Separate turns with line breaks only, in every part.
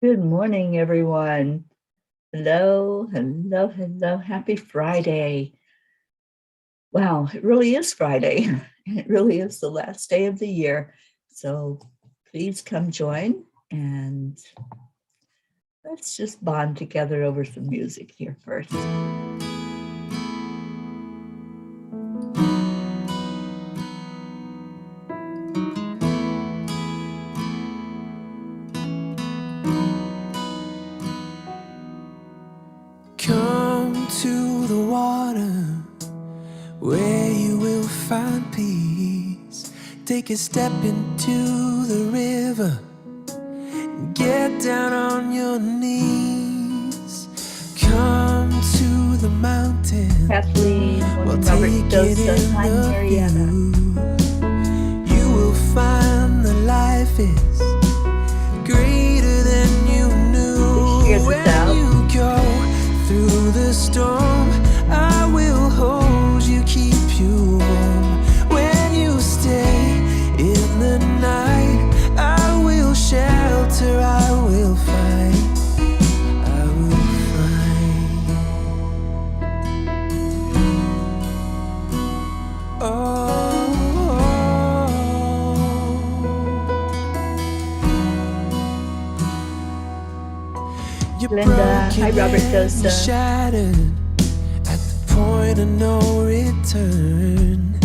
Good morning, everyone. Hello, hello, hello. Happy Friday. Wow, it really is Friday. It really is the last day of the year. So please come join and let's just bond together over some music here first.
Come to the water where you will find peace. Take a step into the river. Get down on your knees. Come to the mountain.
Kathleen,
We'll
Robert, Joseph, hi, Mariana.
You will find that life is greater than you knew. When you go through the storm, I will hold you, keep you warm. When you stay in the night, I will shelter, I will fight, I will fight.
Linda, hi, Robert Joseph.
Shattered at the point of no return.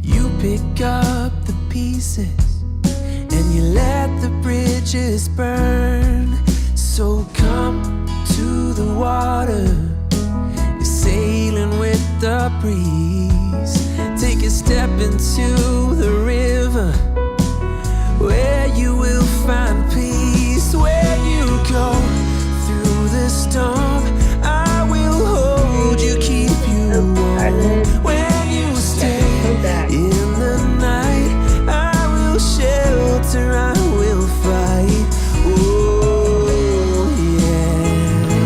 You pick up the pieces and you let the bridges burn. So come to the water, you're sailing with the breeze. Take a step into the river where you will find peace. Where you go through the storm, I will hold you, keep you warm. When you stay in the night, I will shelter, I will fight. Oh yeah.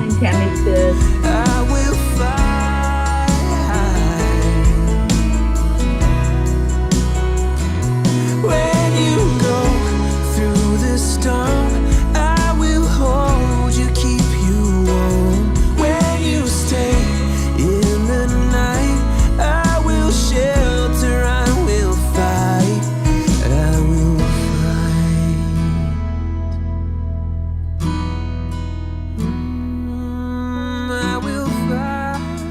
And Tammy says,
I will fight. When you go through the storm, I will hold you, keep you warm. When you stay in the night, I will shelter, I will fight, I will fight. I will fight.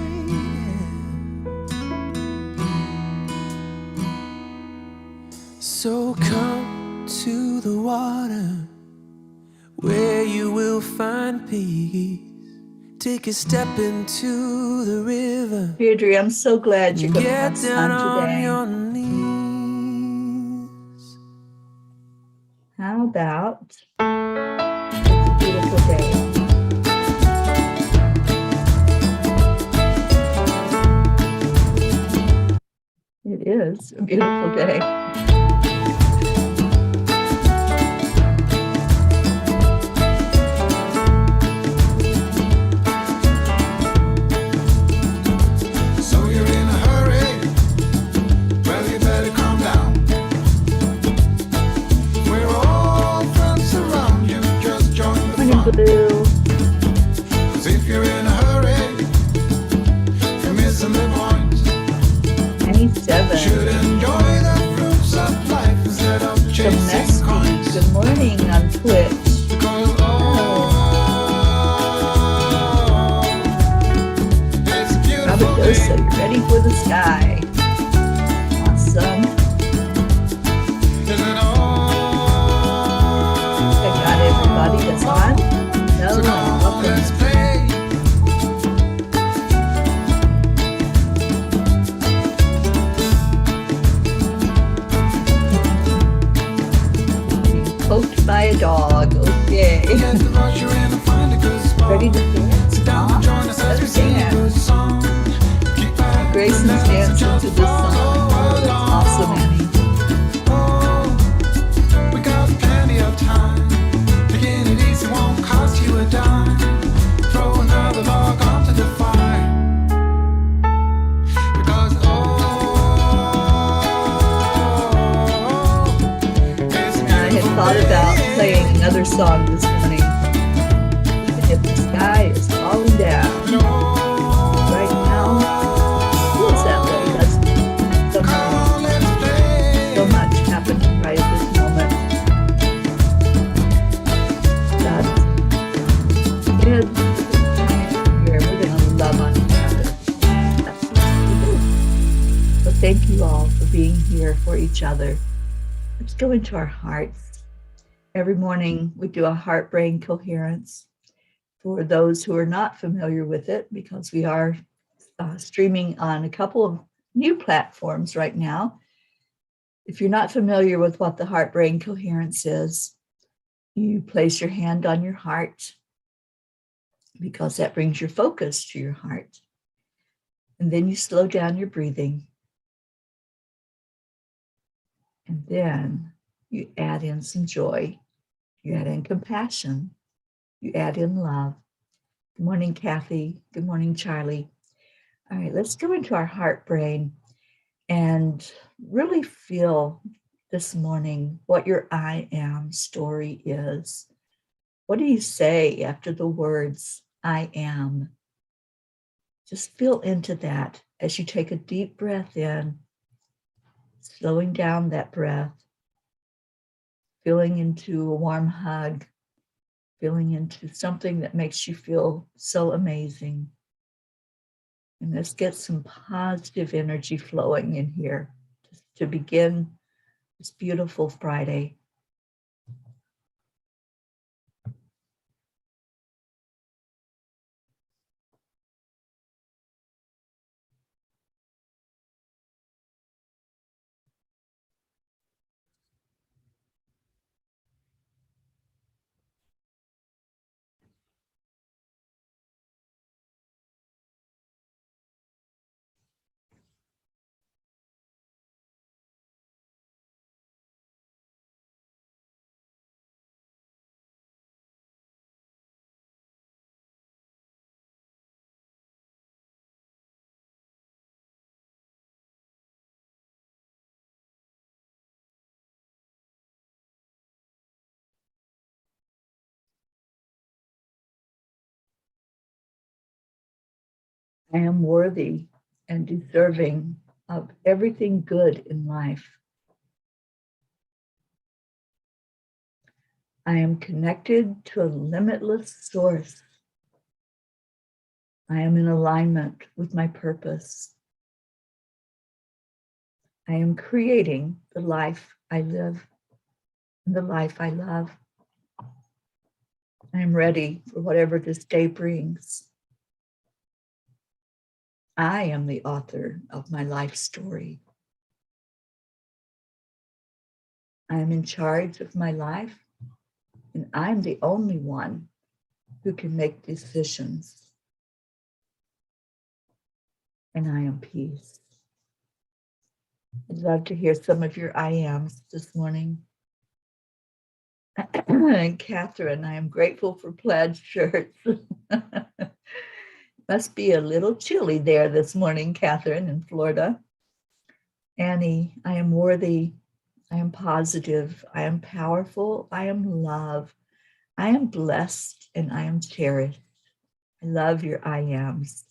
So come to the water where you will find peace. Take a step into the river.
Deirdre, I'm so glad you're going to have
Get down
fun
on
today.
your knees.
How about it's a beautiful day? It is a beautiful day.
So you're in a hurry? Well, you better calm down. We're all friends around you, just join the
Morning,
fun.
Blue.
'Cause if you're in a hurry, you're missing the point.
97.
Should enjoy the fruits of life instead of chasing
Domestic.
coins.
Good morning on Twitch.
Because it's a beautiful
Robert
day.
Joseph, you ready for the sky? Awesome.
Isn't
I got everybody that's on. No,
So come on,
welcome.
let's play.
Poked by a dog. Okay.
Get the rush, you're in and find a good spot.
Ready to dance?
Sit down and join us as we sing a good song. Keep out
Grayson's dancing to song this morning. Even if the sky is falling down, right now, feels that way, doesn't it? So much happening right at this moment. That's good. Here, we're going to love on each other. That's what we do. So thank you all for being here for each other. Let's go into our hearts. Every morning we do a heart-brain coherence. For those who are not familiar with it, because we are streaming on a couple of new platforms right now. If you're not familiar with what the heart-brain coherence is, you place your hand on your heart because that brings your focus to your heart. And then you slow down your breathing. And then you add in some joy. You add in compassion. You add in love. Good morning, Kathy. Good morning, Charlie. All right, let's go into our heart brain and really feel this morning what your I am story is. What do you say after the words, I am? Just feel into that as you take a deep breath in, slowing down that breath, feeling into a warm hug, feeling into something that makes you feel so amazing. And let's get some positive energy flowing in here to begin this beautiful Friday. I am worthy and deserving of everything good in life. I am connected to a limitless source. I am in alignment with my purpose. I am creating the life I live and the life I love. I am ready for whatever this day brings. I am the author of my life story. I am in charge of my life, and I'm the only one who can make decisions. And I am peace. I'd love to hear some of your I ams this morning. And Catherine, I am grateful for plaid shirts. Must be a little chilly there this morning, Catherine, in Florida. Annie, I am worthy. I am positive. I am powerful. I am love. I am blessed and I am cherished. I love your I ams.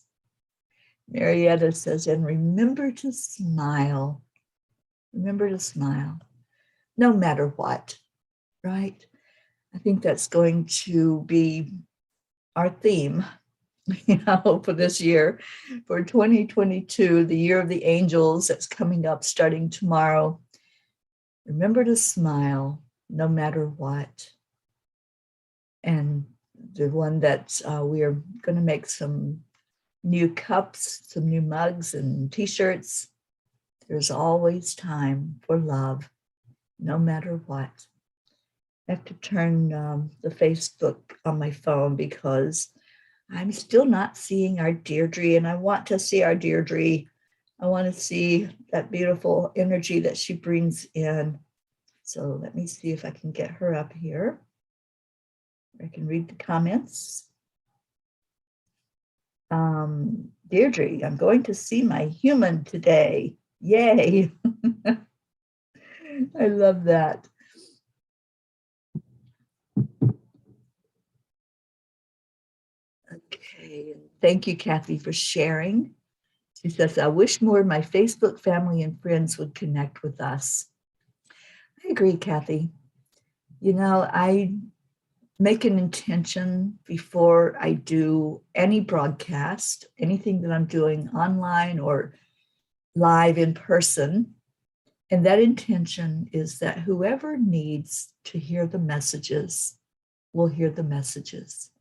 Marietta says, and remember to smile. Remember to smile, no matter what, right? I think that's going to be our theme, for this year, for 2022, the year of the angels that's coming up starting tomorrow. Remember to smile, no matter what. And the one that we are going to make some new cups, some new mugs and t-shirts. There's always time for love, no matter what. I have to turn the Facebook on my phone because I'm still not seeing our Deirdre, and I want to see our Deirdre. I want to see that beautiful energy that she brings in. So let me see if I can get her up here. I can read the comments. Deirdre, I'm going to see my human today. Yay. I love that. Okay, thank you, Kathy, for sharing. She says, I wish more of my Facebook family and friends would connect with us. I agree, Kathy. You know, I make an intention before I do any broadcast, anything that I'm doing online or live in person. And that intention is that whoever needs to hear the messages will hear the messages,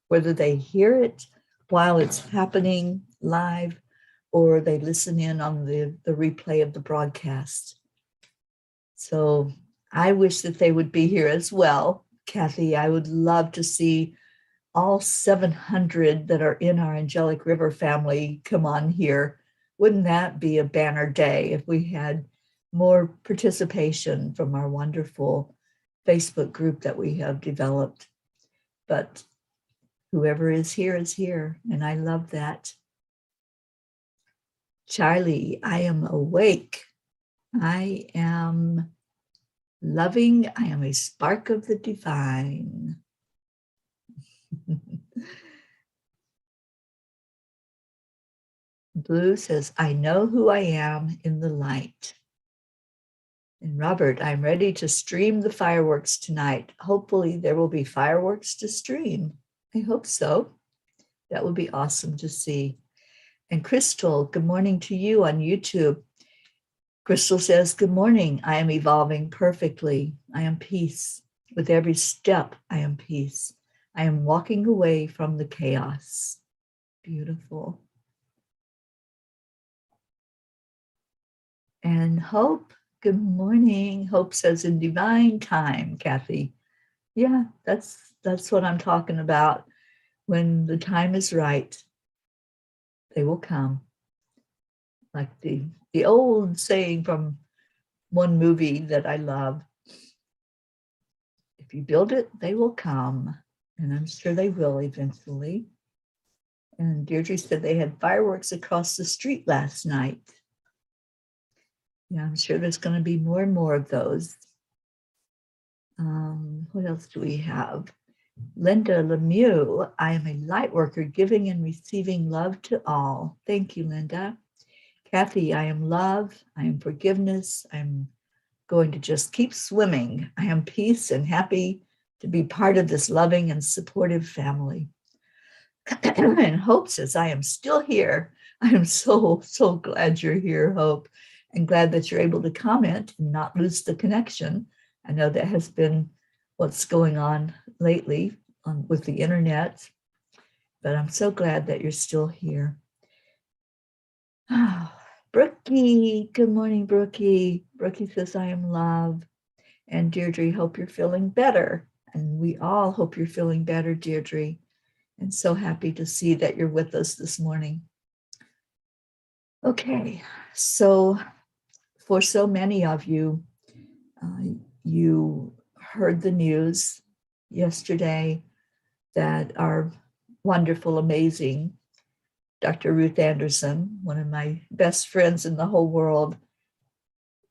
whether they hear it while it's happening live or they listen in on the replay of the broadcast. So I wish that they would be here as well. Kathy, I would love to see all 700 that are in our Angelic River family come on here. Wouldn't that be a banner day if we had more participation from our wonderful Facebook group that we have developed? But whoever is here, and I love that. Charlie, I am awake. I am loving. I am a spark of the divine. Blue says, I know who I am in the light. And Robert, I'm ready to stream the fireworks tonight. Hopefully there will be fireworks to stream. I hope so. That would be awesome to see. And Crystal, good morning to you on YouTube. Crystal says, good morning. I am evolving perfectly. I am peace. With every step, I am peace. I am walking away from the chaos. Beautiful. And Hope, good morning. Hope says, in divine time, Kathy. Yeah, that's what I'm talking about. When the time is right, they will come. Like the old saying from one movie that I love, if you build it, they will come. And I'm sure they will eventually. And Deirdre said they had fireworks across the street last night. Yeah, I'm sure there's going to be more and more of those. What else do we have? Linda Lemieux, I am a light worker, giving and receiving love to all. Thank you, Linda. Kathy, I am love. I am forgiveness. I'm going to just keep swimming. I am peace and happy to be part of this loving and supportive family. And Hope says, I am still here. I am so glad you're here, Hope, and glad that you're able to comment and not lose the connection. I know that has been what's going on lately with the internet, but I'm so glad that you're still here. Brookie, good morning, Brookie. Brookie says, I am love. And Deirdre, hope you're feeling better. And we all hope you're feeling better, Deirdre. And so happy to see that you're with us this morning. Okay, so for so many of you, you heard the news yesterday that our wonderful, amazing Dr. Ruth Anderson, one of my best friends in the whole world,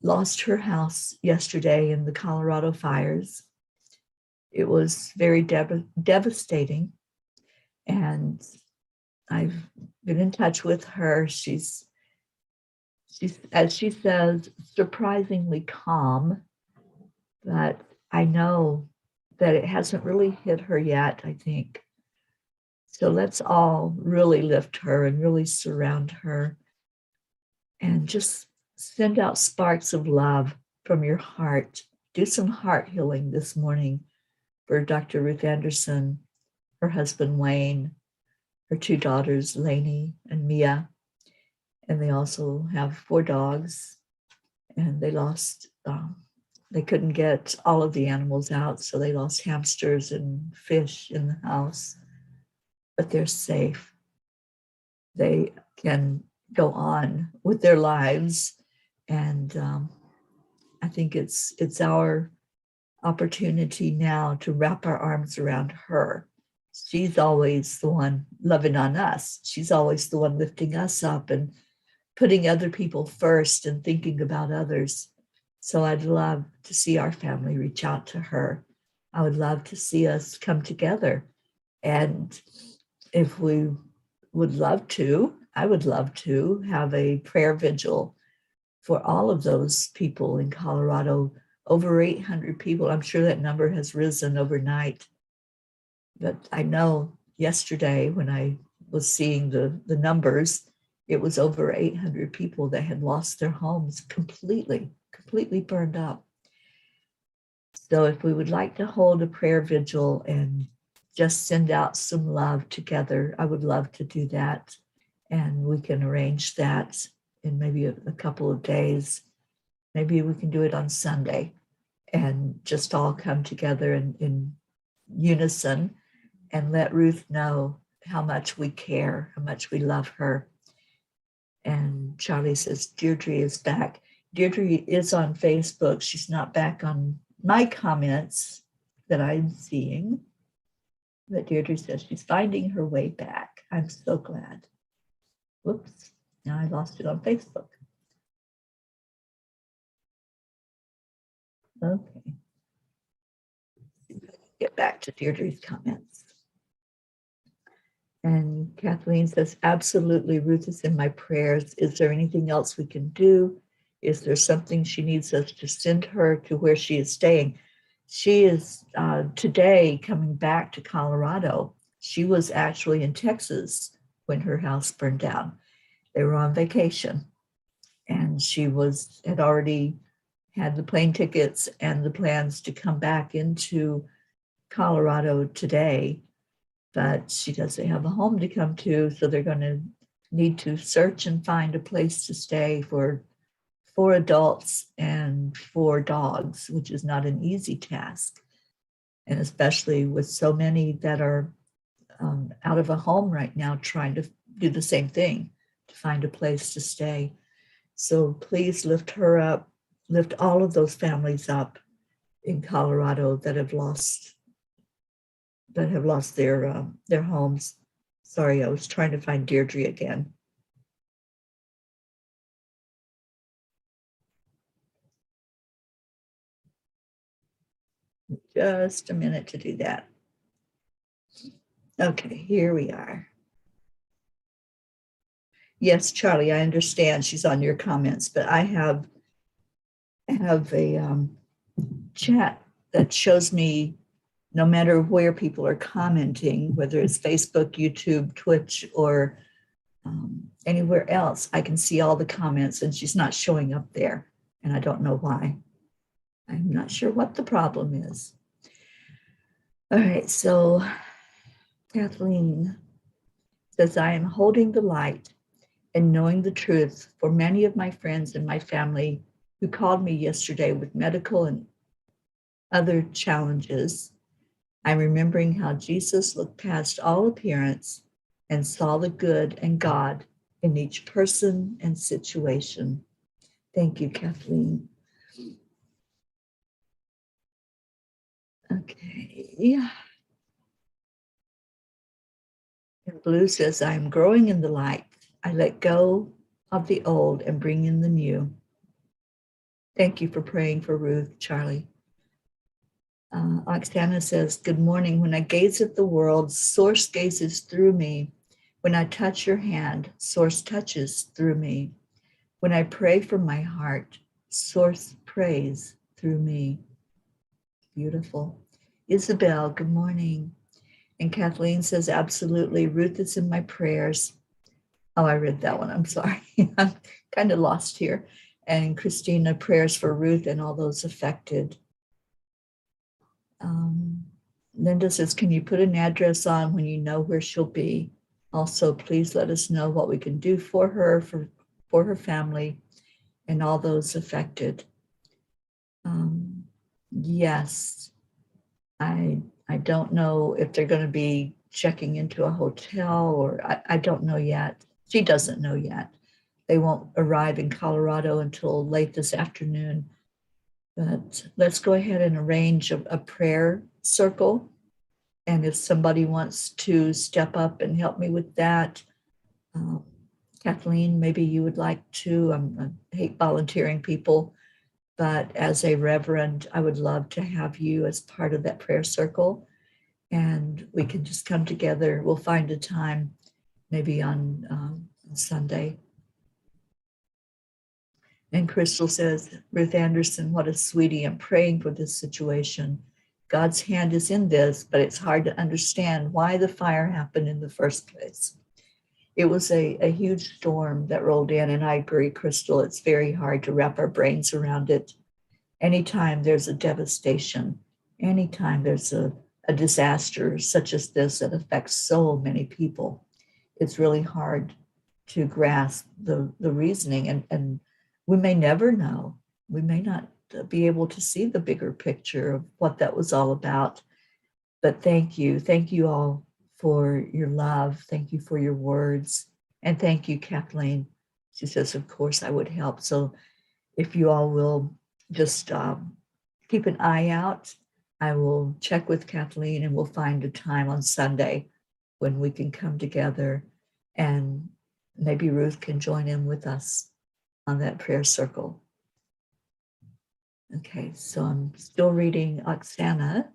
lost her house yesterday in the Colorado fires. It was very devastating. And I've been in touch with her. She's, as she says, surprisingly calm, but I know that it hasn't really hit her yet, I think. So let's all really lift her and really surround her and just send out sparks of love from your heart. Do some heart healing this morning for Dr. Ruth Anderson, her husband, Wayne, her two daughters, Lainey and Mia. And they also have 4 dogs, and they lost, they couldn't get all of the animals out. So they lost hamsters and fish in the house, but they're safe. They can go on with their lives. And I think it's our opportunity now to wrap our arms around her. She's always the one loving on us. She's always the one lifting us up and putting other people first and thinking about others. So I'd love to see our family reach out to her. I would love to see us come together and if we would love to, I would love to have a prayer vigil for all of those people in Colorado, over 800 people. I'm sure that number has risen overnight. But I know yesterday when I was seeing the numbers, it was over 800 people that had lost their homes completely burned up. So if we would like to hold a prayer vigil and just send out some love together, I would love to do that. And we can arrange that in maybe a couple of days. Maybe we can do it on Sunday and just all come together in unison and let Ruth know how much we care, how much we love her. And Charlie says, Deirdre is back. Deirdre is on Facebook. She's not back on my comments that I'm seeing. But Deirdre says she's finding her way back. I'm so glad. Whoops, now I lost it on Facebook. Okay. Get back to Deirdre's comments. And Kathleen says, absolutely, Ruth is in my prayers. Is there anything else we can do? Is there something she needs us to send her to where she is staying? She is today coming back to Colorado. She was actually in Texas when her house burned down. They were on vacation, and she had already had the plane tickets and the plans to come back into Colorado today, but she doesn't have a home to come to, so they're going to need to search and find a place to stay for 4 adults and 4 dogs, which is not an easy task, and especially with so many that are out of a home right now trying to do the same thing, to find a place to stay. So please lift her up, lift all of those families up in Colorado that have lost their homes. Sorry, I was trying to find Deirdre again. Just a minute to do that. Okay, here we are. Yes, Charlie, I understand she's on your comments, but I have a chat that shows me no matter where people are commenting, whether it's Facebook, YouTube, Twitch, or anywhere else, I can see all the comments and she's not showing up there. And I don't know why. I'm not sure what the problem is. All right, so Kathleen says, I am holding the light and knowing the truth for many of my friends and my family who called me yesterday with medical and other challenges. I'm remembering how Jesus looked past all appearance and saw the good and God in each person and situation. Thank you, Kathleen. Okay, yeah. And Blue says, I am growing in the light. I let go of the old and bring in the new. Thank you for praying for Ruth, Charlie. Oksana says, good morning. When I gaze at the world, Source gazes through me. When I touch your hand, Source touches through me. When I pray from my heart, Source prays through me. Beautiful. Isabel, good morning. And Kathleen says, absolutely, Ruth is in my prayers. Oh, I read that one. I'm sorry. I'm kind of lost here. And Christina, prayers for Ruth and all those affected. Linda says, can you put an address on when you know where she'll be? Also, please let us know what we can do for her, for her family, and all those affected. Yes, I don't know if they're going to be checking into a hotel, or I don't know yet. She doesn't know yet. They won't arrive in Colorado until late this afternoon. But let's go ahead and arrange a prayer circle. And if somebody wants to step up and help me with that, Kathleen, maybe you would like to. I hate volunteering people, but as a reverend, I would love to have you as part of that prayer circle. and we can just come together. We'll find a time, maybe on Sunday. And Crystal says, Ruth Anderson, what a sweetie. I'm praying for this situation. God's hand is in this, but it's hard to understand why the fire happened in the first place. It was a huge storm that rolled in, and I agree, Crystal, it's very hard to wrap our brains around it. Anytime there's a devastation, anytime there's a disaster such as this that affects so many people, it's really hard to grasp the reasoning, and we may never know. We may not be able to see the bigger picture of what that was all about. But thank you all for your love. Thank you for your words. And thank you, Kathleen. She says, of course I would help. So if you all will just keep an eye out, I will check with Kathleen and we'll find a time on Sunday when we can come together, and maybe Ruth can join in with us on that prayer circle. Okay, so I'm still reading Oksana.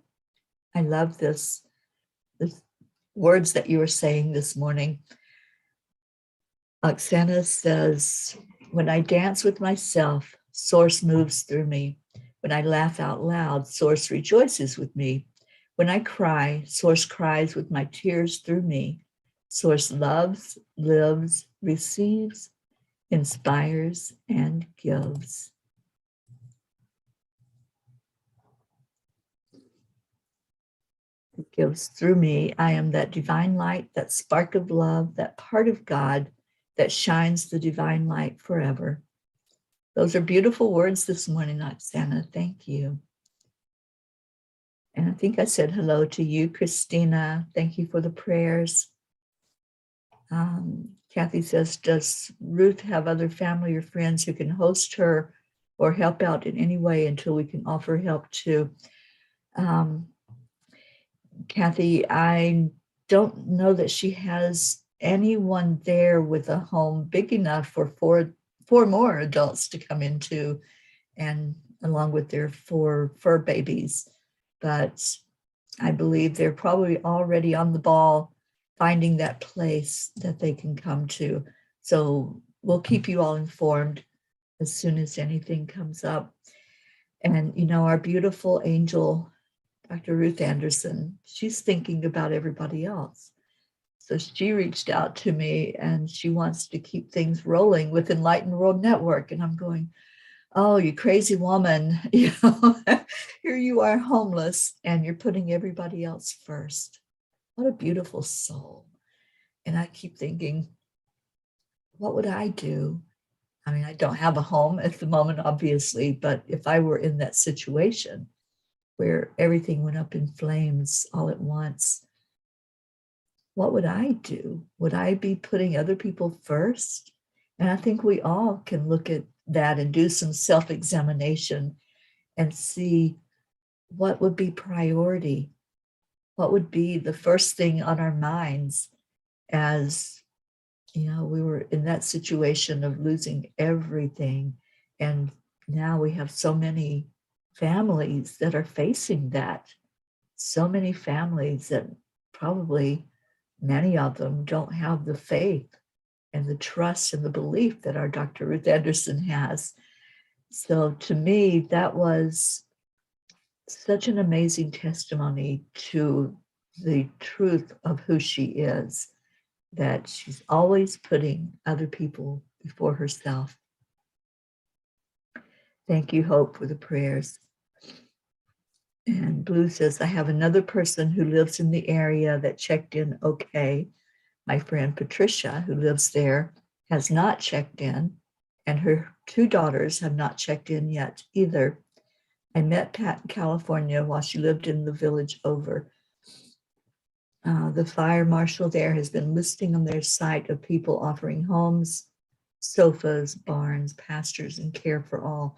I love this words that you were saying this morning. Oksana says, when I dance with myself, Source moves through me. When I laugh out loud, Source rejoices with me. When I cry, Source cries with my tears through me. Source loves, lives, receives, inspires, and gives. It gives through me. I am that divine light, that spark of love, that part of God that shines the divine light forever. Those are beautiful words this morning, Oksana. Thank you. And I think I said hello to you, Christina. Thank you for the prayers. Kathy says, does Ruth have other family or friends who can host her or help out in any way until we can offer help too? Kathy, I don't know that she has anyone there with a home big enough for four more adults to come into, and along with their 4 fur babies. But I believe they're probably already on the ball finding that place that they can come to. So we'll keep you all informed as soon as anything comes up. And, you know, our beautiful angel, Dr. Ruth Anderson, she's thinking about everybody else. So she reached out to me and she wants to keep things rolling with Enlightened World Network. And I'm going, oh, you crazy woman, you know, here you are homeless and you're putting everybody else first. What a beautiful soul. And I keep thinking, what would I do? I mean, I don't have a home at the moment, obviously, but if I were in that situation where everything went up in flames all at once, what would I do? Would I be putting other people first? And I think we all can look at that and do some self-examination and see what would be priority. What would be the first thing on our minds as, you know, we were in that situation of losing everything. And now we have so many families that are facing that. So many families that probably many of them don't have the faith and the trust and the belief that our Dr. Ruth Anderson has. So to me, that was such an amazing testimony to the truth of who she is, that she's always putting other people before herself. Thank you, Hope, for the prayers. And Blue says, I have another person who lives in the area that checked in okay. My friend Patricia, who lives there, has not checked in, and her 2 daughters have not checked in yet either. I met Pat in California while she lived in the village over. The fire marshal there has been listing on their site of people offering homes, sofas, barns, pastures, and care for all.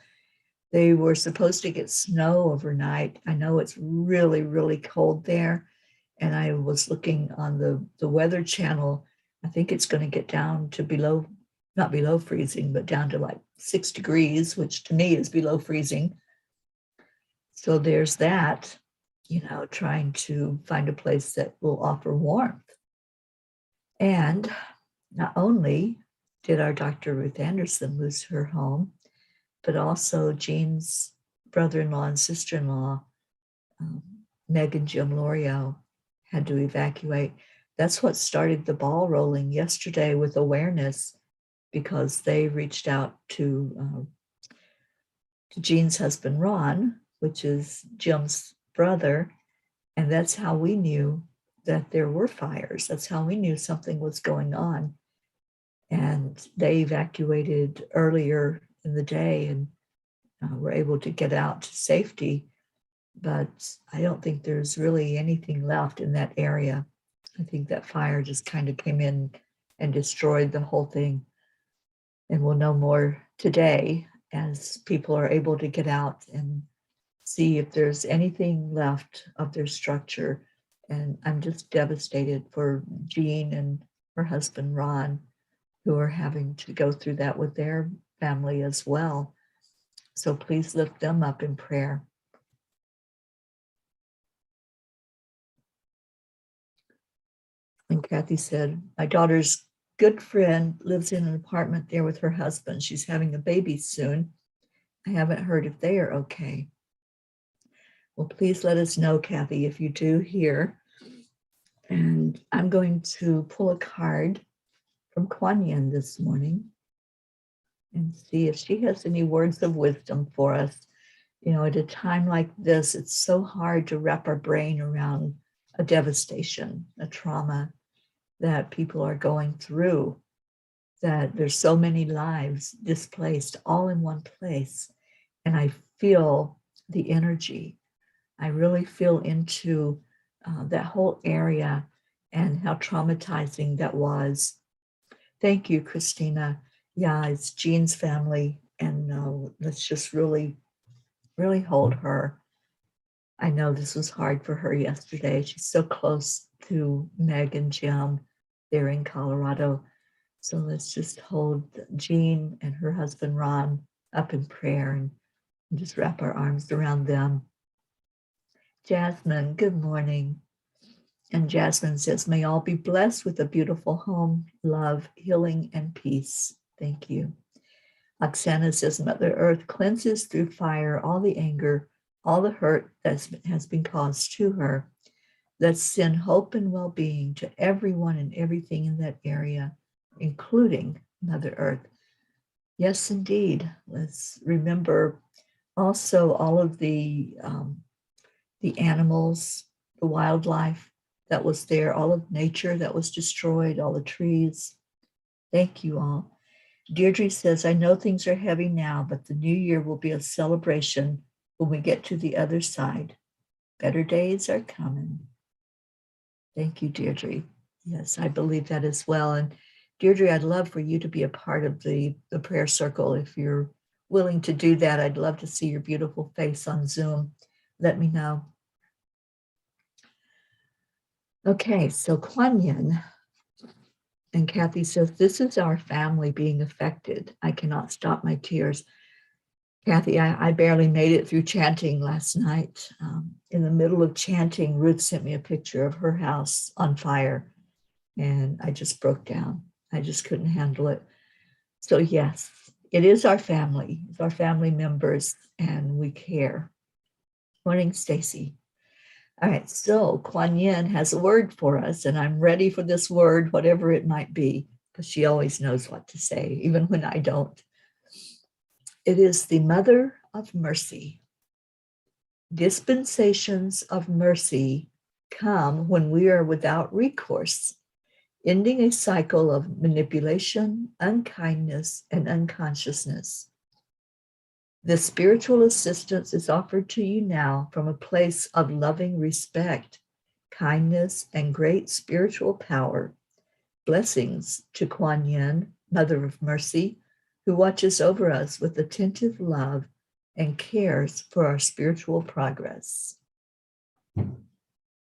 They were supposed to get snow overnight. I know it's really, really cold there. And I was looking on the weather channel. I think it's going to get down to below, not below freezing, but down to like 6 degrees, which to me is below freezing. So there's that. trying to find a place that will offer warmth. And not only did our Dr. Ruth Anderson lose her home, but also Jean's brother-in-law and sister-in-law, Meg and Jim Lorio, had to evacuate. That's what started the ball rolling yesterday with awareness, because they reached out to Jean's husband, Ron, which is Jim's brother. And that's how we knew that there were fires. That's how we knew something was going on. And they evacuated earlier in the day and were able to get out to safety. But I don't think there's really anything left in that area. I think that fire just kind of came in and destroyed the whole thing. And we'll know more today as people are able to get out and see if there's anything left of their structure. And I'm just devastated for Jean and her husband, Ron, who are having to go through that with their family as well. So please lift them up in prayer. And Kathy said, my daughter's good friend lives in an apartment there with her husband. She's having a baby soon. I haven't heard if they are okay. Well, please let us know, Kathy, if you do hear. And I'm going to pull a card from Kuan Yin this morning and see if she has any words of wisdom for us. At a time like this, it's so hard to wrap our brain around a devastation, a trauma that people are going through, that there's so many lives displaced all in one place. And I feel the energy. I really feel into that whole area and how traumatizing that was. Thank you, Christina. Yeah, it's Jean's family, and let's just really, really hold her. I know this was hard for her yesterday. She's so close to Meg and Jim. They're in Colorado. So let's just hold Jean and her husband, Ron, up in prayer and just wrap our arms around them. Jasmine, good morning. And Jasmine says, may all be blessed with a beautiful home, love, healing, and peace. Thank you. Oksana says, Mother Earth cleanses through fire all the anger, all the hurt that has been caused to her. Let's send hope and well-being to everyone and everything in that area, including Mother Earth. Yes, indeed. Let's remember also all of the animals, the wildlife that was there, all of nature that was destroyed, all the trees. Thank you all. Deirdre says, I know things are heavy now, but the new year will be a celebration when we get to the other side. Better days are coming. Thank you, Deirdre. Yes, I believe that as well. And Deirdre, I'd love for you to be a part of the prayer circle. If you're willing to do that, I'd love to see your beautiful face on Zoom. Let me know. Okay, so Kuan Yin. And Kathy says, this is our family being affected. I cannot stop my tears. Kathy, I barely made it through chanting last night. In the middle of chanting, Ruth sent me a picture of her house on fire, and I just broke down. I just couldn't handle it. So yes, it is our family. It's our family members, and we care. Morning, Stacy. All right, so Kuan Yin has a word for us, and I'm ready for this word, whatever it might be, because she always knows what to say, even when I don't. It is the Mother of Mercy. Dispensations of mercy come when we are without recourse, ending a cycle of manipulation, unkindness, and unconsciousness. This spiritual assistance is offered to you now from a place of loving respect, kindness, and great spiritual power. Blessings to Kuan Yin, Mother of Mercy, who watches over us with attentive love and cares for our spiritual progress.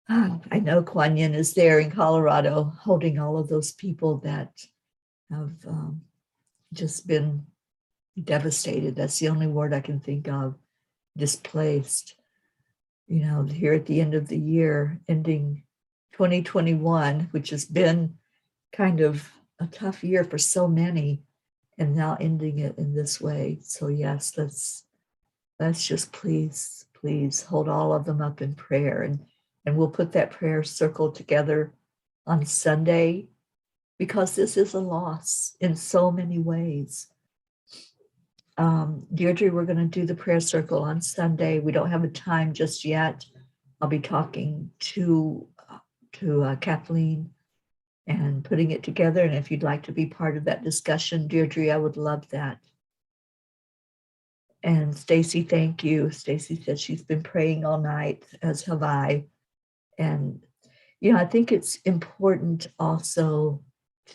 I know Kuan Yin is there in Colorado holding all of those people that have just been devastated. That's the only word I can think of, displaced. you know, here at the end of the year, ending 2021, which has been kind of a tough year for so many, and now ending it in this way. So yes, let's just please hold all of them up in prayer, and we'll put that prayer circle together on Sunday, because this is a loss in so many ways. Deirdre, we're going to do the prayer circle on Sunday. We don't have a time just yet. I'll be talking to Kathleen and putting it together. And if you'd like to be part of that discussion, Deirdre, I would love that. And Stacy, thank you. Stacy said she's been praying all night, as have I. And, you know, I think it's important also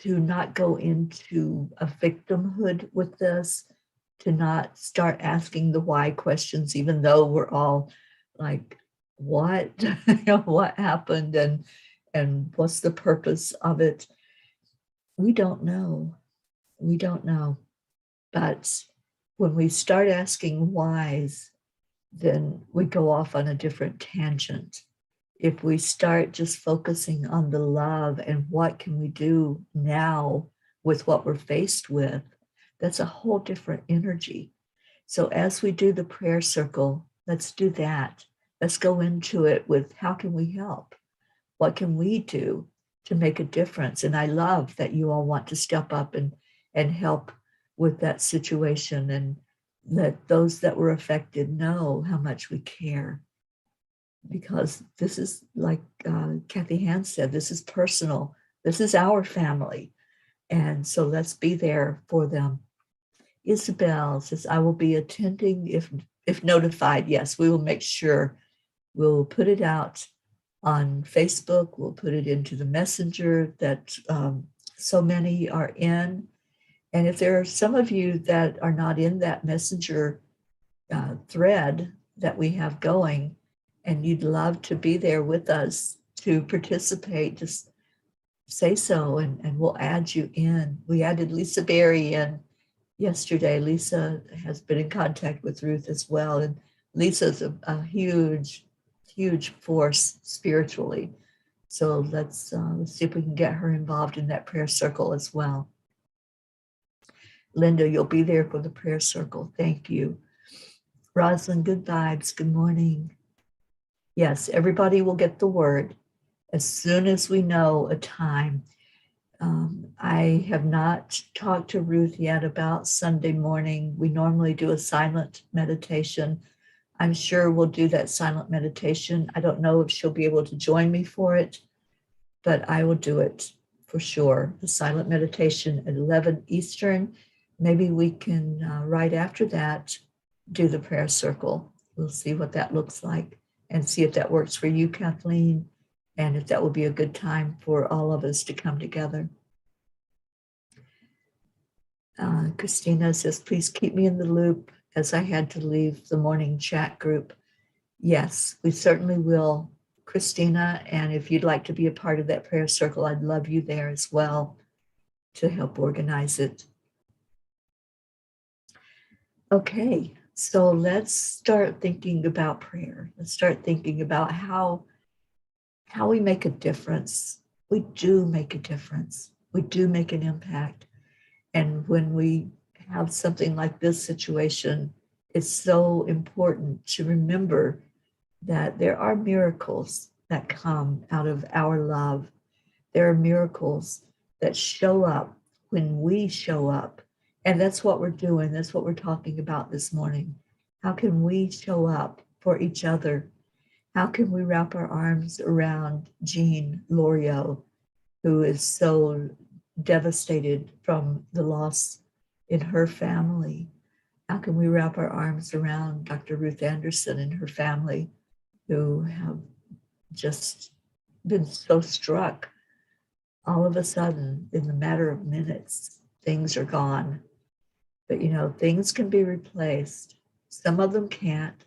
to not go into a victimhood with this, to not start asking the why questions, even though we're all like, what, what happened, and what's the purpose of it? We don't know. We don't know. But when we start asking whys, then we go off on a different tangent. If we start just focusing on the love and what can we do now with what we're faced with, that's a whole different energy. So as we do the prayer circle, let's do that. Let's go into it with how can we help? What can we do to make a difference? And I love that you all want to step up and help with that situation, and let those that were affected know how much we care. Because this is, like Kathy Hand said, this is personal. This is our family. And so let's be there for them. Isabel says, I will be attending if notified. Yes, we will make sure. We'll put it out on Facebook. We'll put it into the messenger that so many are in. And if there are some of you that are not in that messenger thread that we have going, and you'd love to be there with us to participate, just say so, and we'll add you in. We added Lisa Berry in yesterday. Lisa has been in contact with Ruth as well. And Lisa's a huge force spiritually. So let's see if we can get her involved in that prayer circle as well. Linda, you'll be there for the prayer circle. Thank you. Rosalind, good vibes. Good morning. Yes, everybody will get the word as soon as we know a time. I have not talked to Ruth yet about Sunday morning. We normally do a silent meditation. I'm sure we'll do that silent meditation. I don't know if she'll be able to join me for it, but I will do it for sure. The silent meditation at 11 Eastern. Maybe we can, right after that, do the prayer circle. We'll see what that looks like and see if that works for you, Kathleen, and if that will be a good time for all of us to come together. Christina says, please keep me in the loop as I had to leave the morning chat group. Yes, we certainly will, Christina. And if you'd like to be a part of that prayer circle, I'd love you there as well to help organize it. Okay, so let's start thinking about prayer. Let's start thinking about how we make a difference. We do make a difference. We do make an impact. And when we have something like this situation, it's so important to remember that there are miracles that come out of our love. There are miracles that show up when we show up. And that's what we're doing. That's what we're talking about this morning. How can we show up for each other? How can we wrap our arms around Jean Loriot, who is so devastated from the loss in her family? How can we wrap our arms around Dr. Ruth Anderson and her family, who have just been so struck? All of a sudden, in the matter of minutes, things are gone. But you know, things can be replaced. Some of them can't.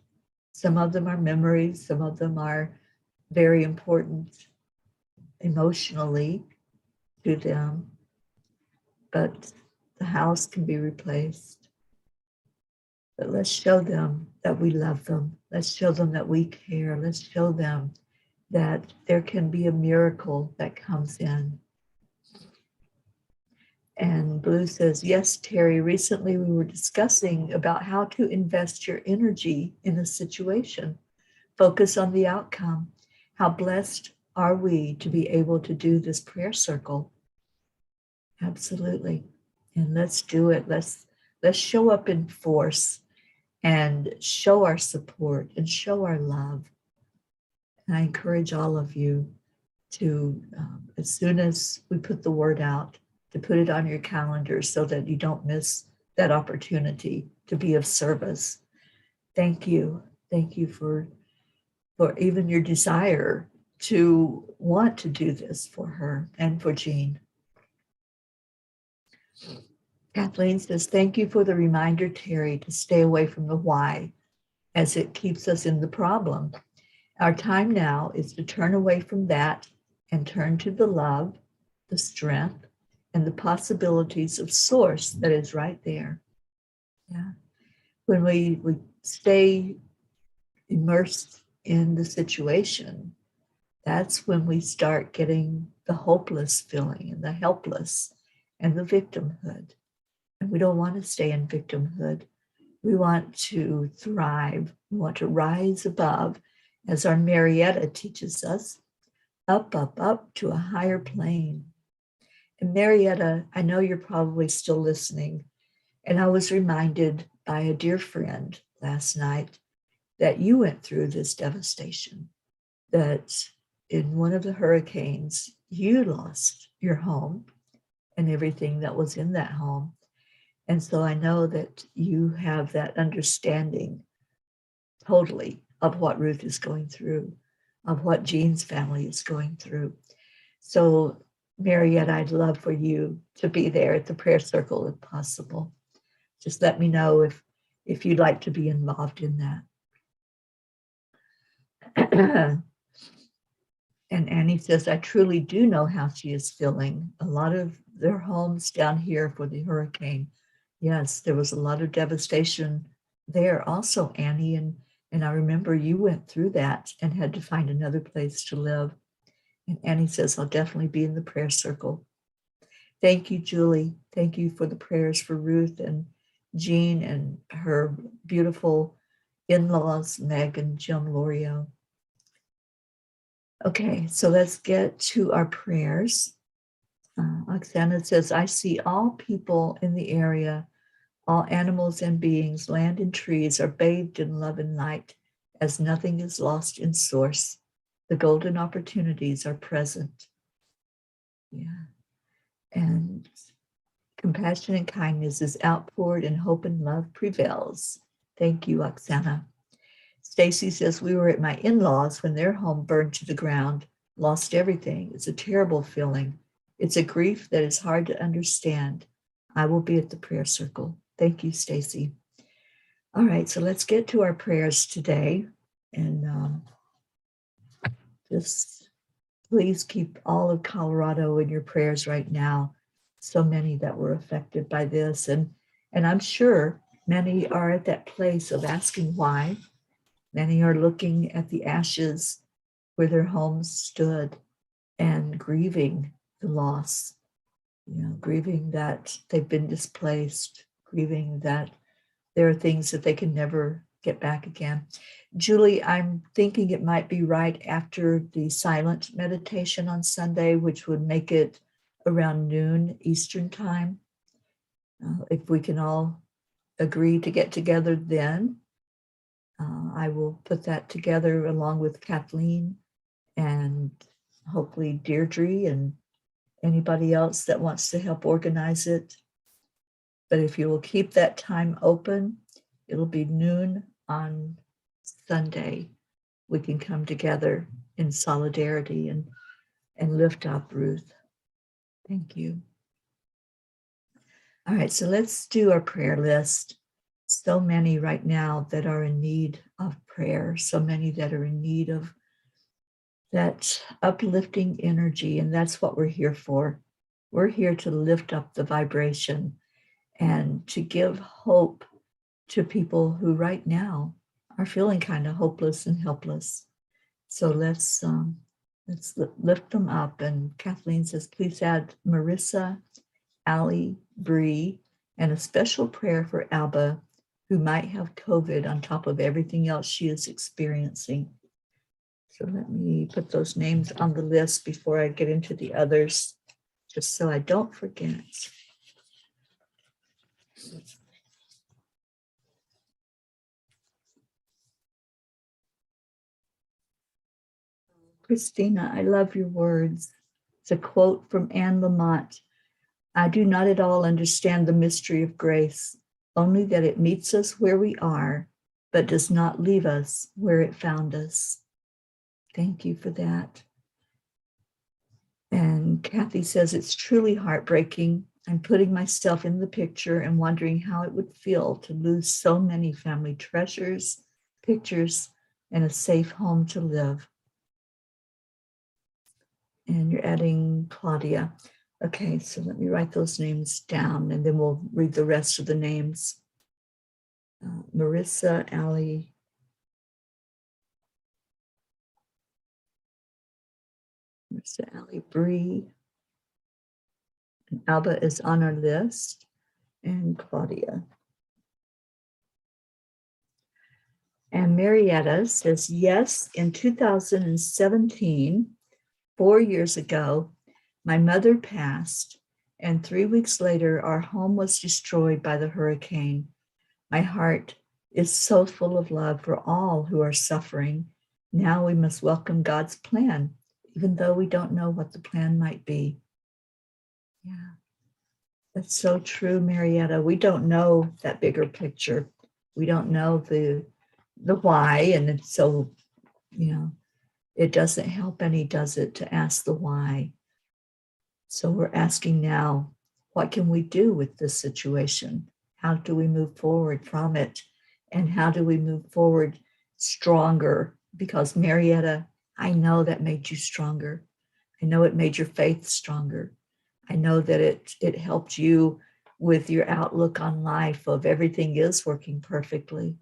Some of them are memories. Some of them are very important emotionally to them. But the house can be replaced. But let's show them that we love them. Let's show them that we care. Let's show them that there can be a miracle that comes in. And Blue says, yes, Teri, recently we were discussing about how to invest your energy in a situation. Focus on the outcome. How blessed are we to be able to do this prayer circle? Absolutely. And let's do it. Let's show up in force and show our support and show our love. And I encourage all of you to, as soon as we put the word out, to put it on your calendar so that you don't miss that opportunity to be of service. Thank you. Thank you for even your desire to want to do this for her and for Jean. Kathleen says, thank you for the reminder, Teri, to stay away from the why, as it keeps us in the problem. Our time now is to turn away from that and turn to the love, the strength, and the possibilities of source that is right there. Yeah. When we stay immersed in the situation, that's when we start getting the hopeless feeling and the helpless and the victimhood. And we don't want to stay in victimhood. We want to thrive. We want to rise above, as our Marietta teaches us, up, up, up to a higher plane. And Marietta, I know you're probably still listening. And I was reminded by a dear friend last night that you went through this devastation, that in one of the hurricanes, you lost your home and everything that was in that home. And so I know that you have that understanding totally of what Ruth is going through, of what Jean's family is going through. So, Mariette, I'd love for you to be there at the prayer circle if possible. Just let me know if you'd like to be involved in that. And Annie says, I truly do know how she is feeling. A lot of their homes down here for the hurricane. Yes, there was a lot of devastation there also, Annie. And I remember you went through that and had to find another place to live. And Annie says, I'll definitely be in the prayer circle. Thank you, Julie. Thank you for the prayers for Ruth and Jean and her beautiful in-laws, Meg and Jim Lorio. Okay, so let's get to our prayers. Oksana says, I see all people in the area, all animals and beings, land and trees are bathed in love and light, as nothing is lost in source. The golden opportunities are present. Yeah. And compassion and kindness is outpoured and hope and love prevails. Thank you, Oksana. Stacy says, we were at my in-laws when their home burned to the ground, lost everything. It's a terrible feeling. It's a grief that is hard to understand. I will be at the prayer circle. Thank you, Stacy. All right, so let's get to our prayers today. And just please keep all of Colorado in your prayers right now. So many that were affected by this. And I'm sure many are at that place of asking why. Many are looking at the ashes where their homes stood and grieving the loss, grieving that they've been displaced, grieving that there are things that they can never get back again. Julie, I'm thinking it might be right after the silent meditation on Sunday, which would make it around noon Eastern time. If we can all agree to get together then, I will put that together along with Kathleen and hopefully Deirdre and anybody else that wants to help organize it. But if you will keep that time open, it'll be noon on Sunday. We can come together in solidarity and lift up Ruth. Thank you. All right, so let's do our prayer list. So many right now that are in need of prayer, so many that are in need of that uplifting energy, and that's what we're here for. We're here to lift up the vibration and to give hope to people who right now are feeling kind of hopeless and helpless. So let's lift them up. And Kathleen says, please add Marissa, Allie, Bree, and a special prayer for Alba, who might have COVID on top of everything else she is experiencing. So let me put those names on the list before I get into the others, just so I don't forget. Christina, I love your words. It's a quote from Anne Lamott. I do not at all understand the mystery of grace, only that it meets us where we are, but does not leave us where it found us. Thank you for that. And Kathy says, it's truly heartbreaking. I'm putting myself in the picture and wondering how it would feel to lose so many family treasures, pictures, and a safe home to live. And you're adding Claudia. Okay, so let me write those names down and then we'll read the rest of the names. Marissa, Allie, Bree, and Alba is on our list, and Claudia. And Marietta says, yes, in 2017, 4 years ago, my mother passed, and 3 weeks later, our home was destroyed by the hurricane. My heart is so full of love for all who are suffering. Now we must welcome God's plan, even though we don't know what the plan might be. Yeah, that's so true, Marietta. We don't know that bigger picture. We don't know the why, and it's so, it doesn't help any, does it, to ask the why? So we're asking now, what can we do with this situation? How do we move forward from it? And how do we move forward stronger? Because Marietta, I know that made you stronger. I know it made your faith stronger. I know that it helped you with your outlook on life of everything is working perfectly.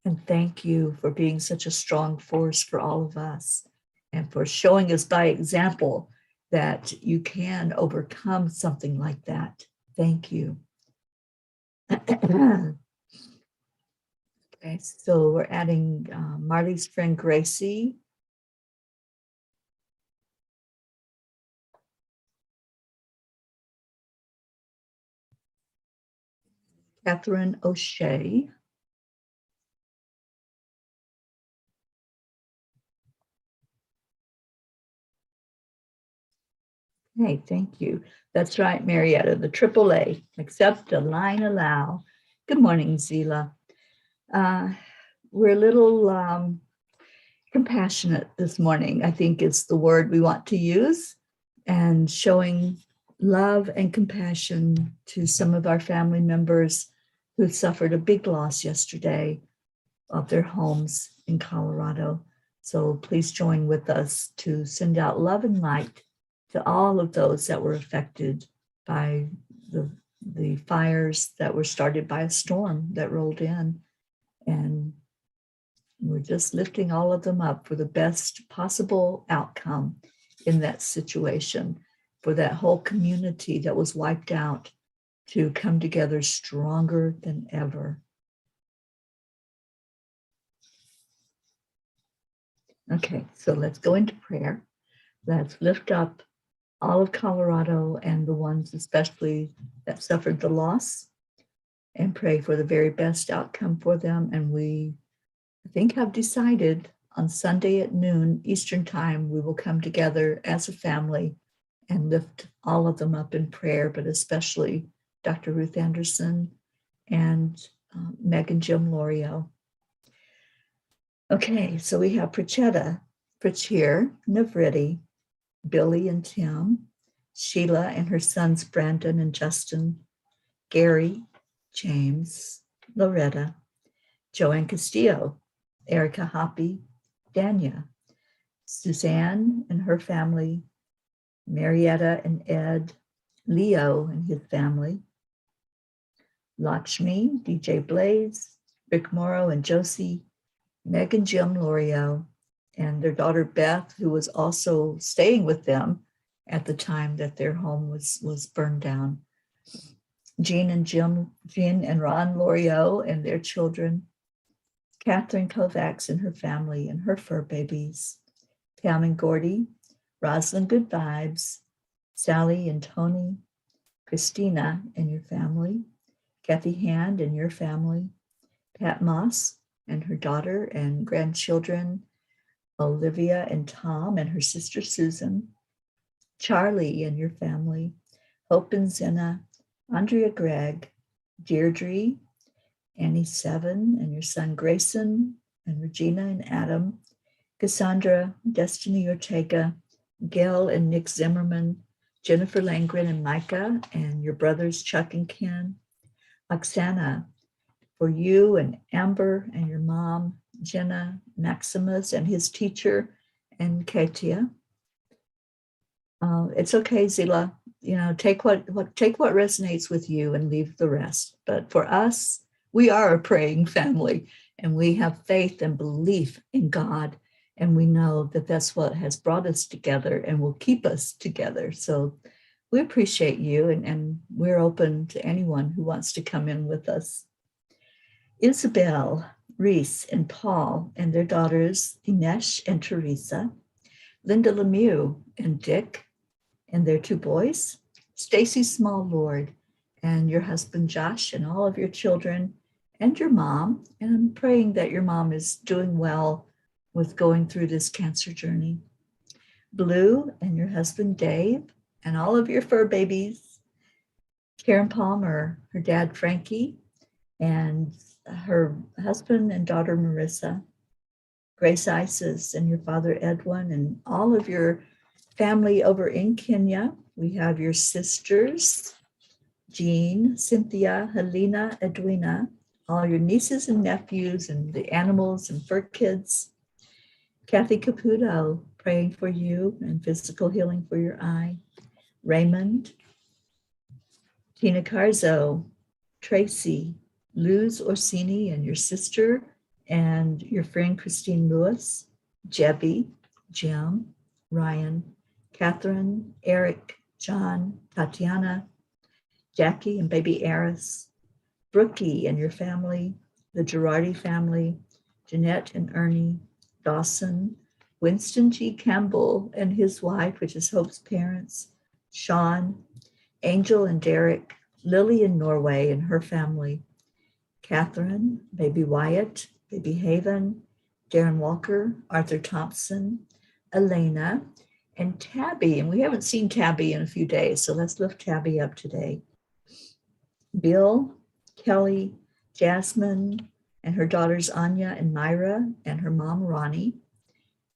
And thank you for being such a strong force for all of us and for showing us by example that you can overcome something like that. Thank you. Okay, so we're adding Marley's friend Gracie. Catherine O'Shea. Hey, thank you. That's right, Marietta, the AAA, accept, align, allow. Good morning, Zila. We're a little compassionate this morning, I think is the word we want to use, and showing love and compassion to some of our family members who suffered a big loss yesterday of their homes in Colorado. So please join with us to send out love and light to all of those that were affected by the fires that were started by a storm that rolled in. And we're just lifting all of them up for the best possible outcome in that situation, for that whole community that was wiped out to come together stronger than ever. Okay, so let's go into prayer. Let's lift up all of Colorado and the ones especially that suffered the loss and pray for the very best outcome for them. And we, I think, have decided on Sunday at noon Eastern time, we will come together as a family and lift all of them up in prayer, but especially Dr. Ruth Anderson and Meg and Jim Lorio. Okay, so we have Prachetta, Prachir, Navriti, Billy and Tim, Sheila and her sons Brandon and Justin, Gary, James, Loretta, Joanne Castillo, Erica Hoppy, Dania, Suzanne and her family, Marietta and Ed, Leo and his family, Lakshmi, DJ Blaze, Rick Morrow and Josie, Meg and Jim Lorio, and their daughter Beth, who was also staying with them at the time that their home was burned down. Jean and Ron Lorio and their children, Catherine Kovacs and her family and her fur babies, Pam and Gordy, Rosalind Good Vibes, Sally and Tony, Christina and your family, Kathy Hand and your family, Pat Moss and her daughter and grandchildren, Olivia and Tom and her sister Susan, Charlie and your family, Hope and Zena, Andrea Gregg, Deirdre, Annie Seven and your son Grayson, and Regina and Adam, Cassandra, Destiny Ortega, Gail and Nick Zimmerman, Jennifer Langren and Micah, and your brothers Chuck and Ken, Oksana, for you and Amber and your mom, Jenna, Maximus and his teacher, and Katia. It's okay, Zila. Take what resonates with you and leave the rest. But for us, we are a praying family, and we have faith and belief in God, and we know that that's what has brought us together and will keep us together. So we appreciate you, and we're open to anyone who wants to come in with us. Isabel, Reese, and Paul and their daughters, Inesh and Teresa, Linda Lemieux and Dick and their two boys, Stacy Small Lord and your husband Josh and all of your children and your mom. And I'm praying that your mom is doing well with going through this cancer journey. Blue and your husband Dave and all of your fur babies, Karen Palmer, her dad Frankie, and her husband and daughter Marissa, Grace Isis and your father Edwin, and all of your family over in Kenya. We have your sisters, Jean, Cynthia, Helena, Edwina, all your nieces and nephews and the animals and fur kids. Kathy Caputo, praying for you and physical healing for your eye. Raymond, Tina Carzo, Tracy, Luz Orsini and your sister and your friend Christine Lewis, Jebby, Jim, Ryan, Catherine, Eric, John, Tatiana, Jackie and baby Eris, Brookie and your family, the Girardi family, Jeanette and Ernie, Dawson, Winston G. Campbell and his wife, which is Hope's parents, Sean, Angel and Derek, Lily in Norway and her family, Catherine, baby Wyatt, baby Haven, Darren Walker, Arthur Thompson, Elena, and Tabby. And we haven't seen Tabby in a few days, so let's lift Tabby up today. Bill, Kelly, Jasmine, and her daughters Anya and Myra, and her mom Ronnie,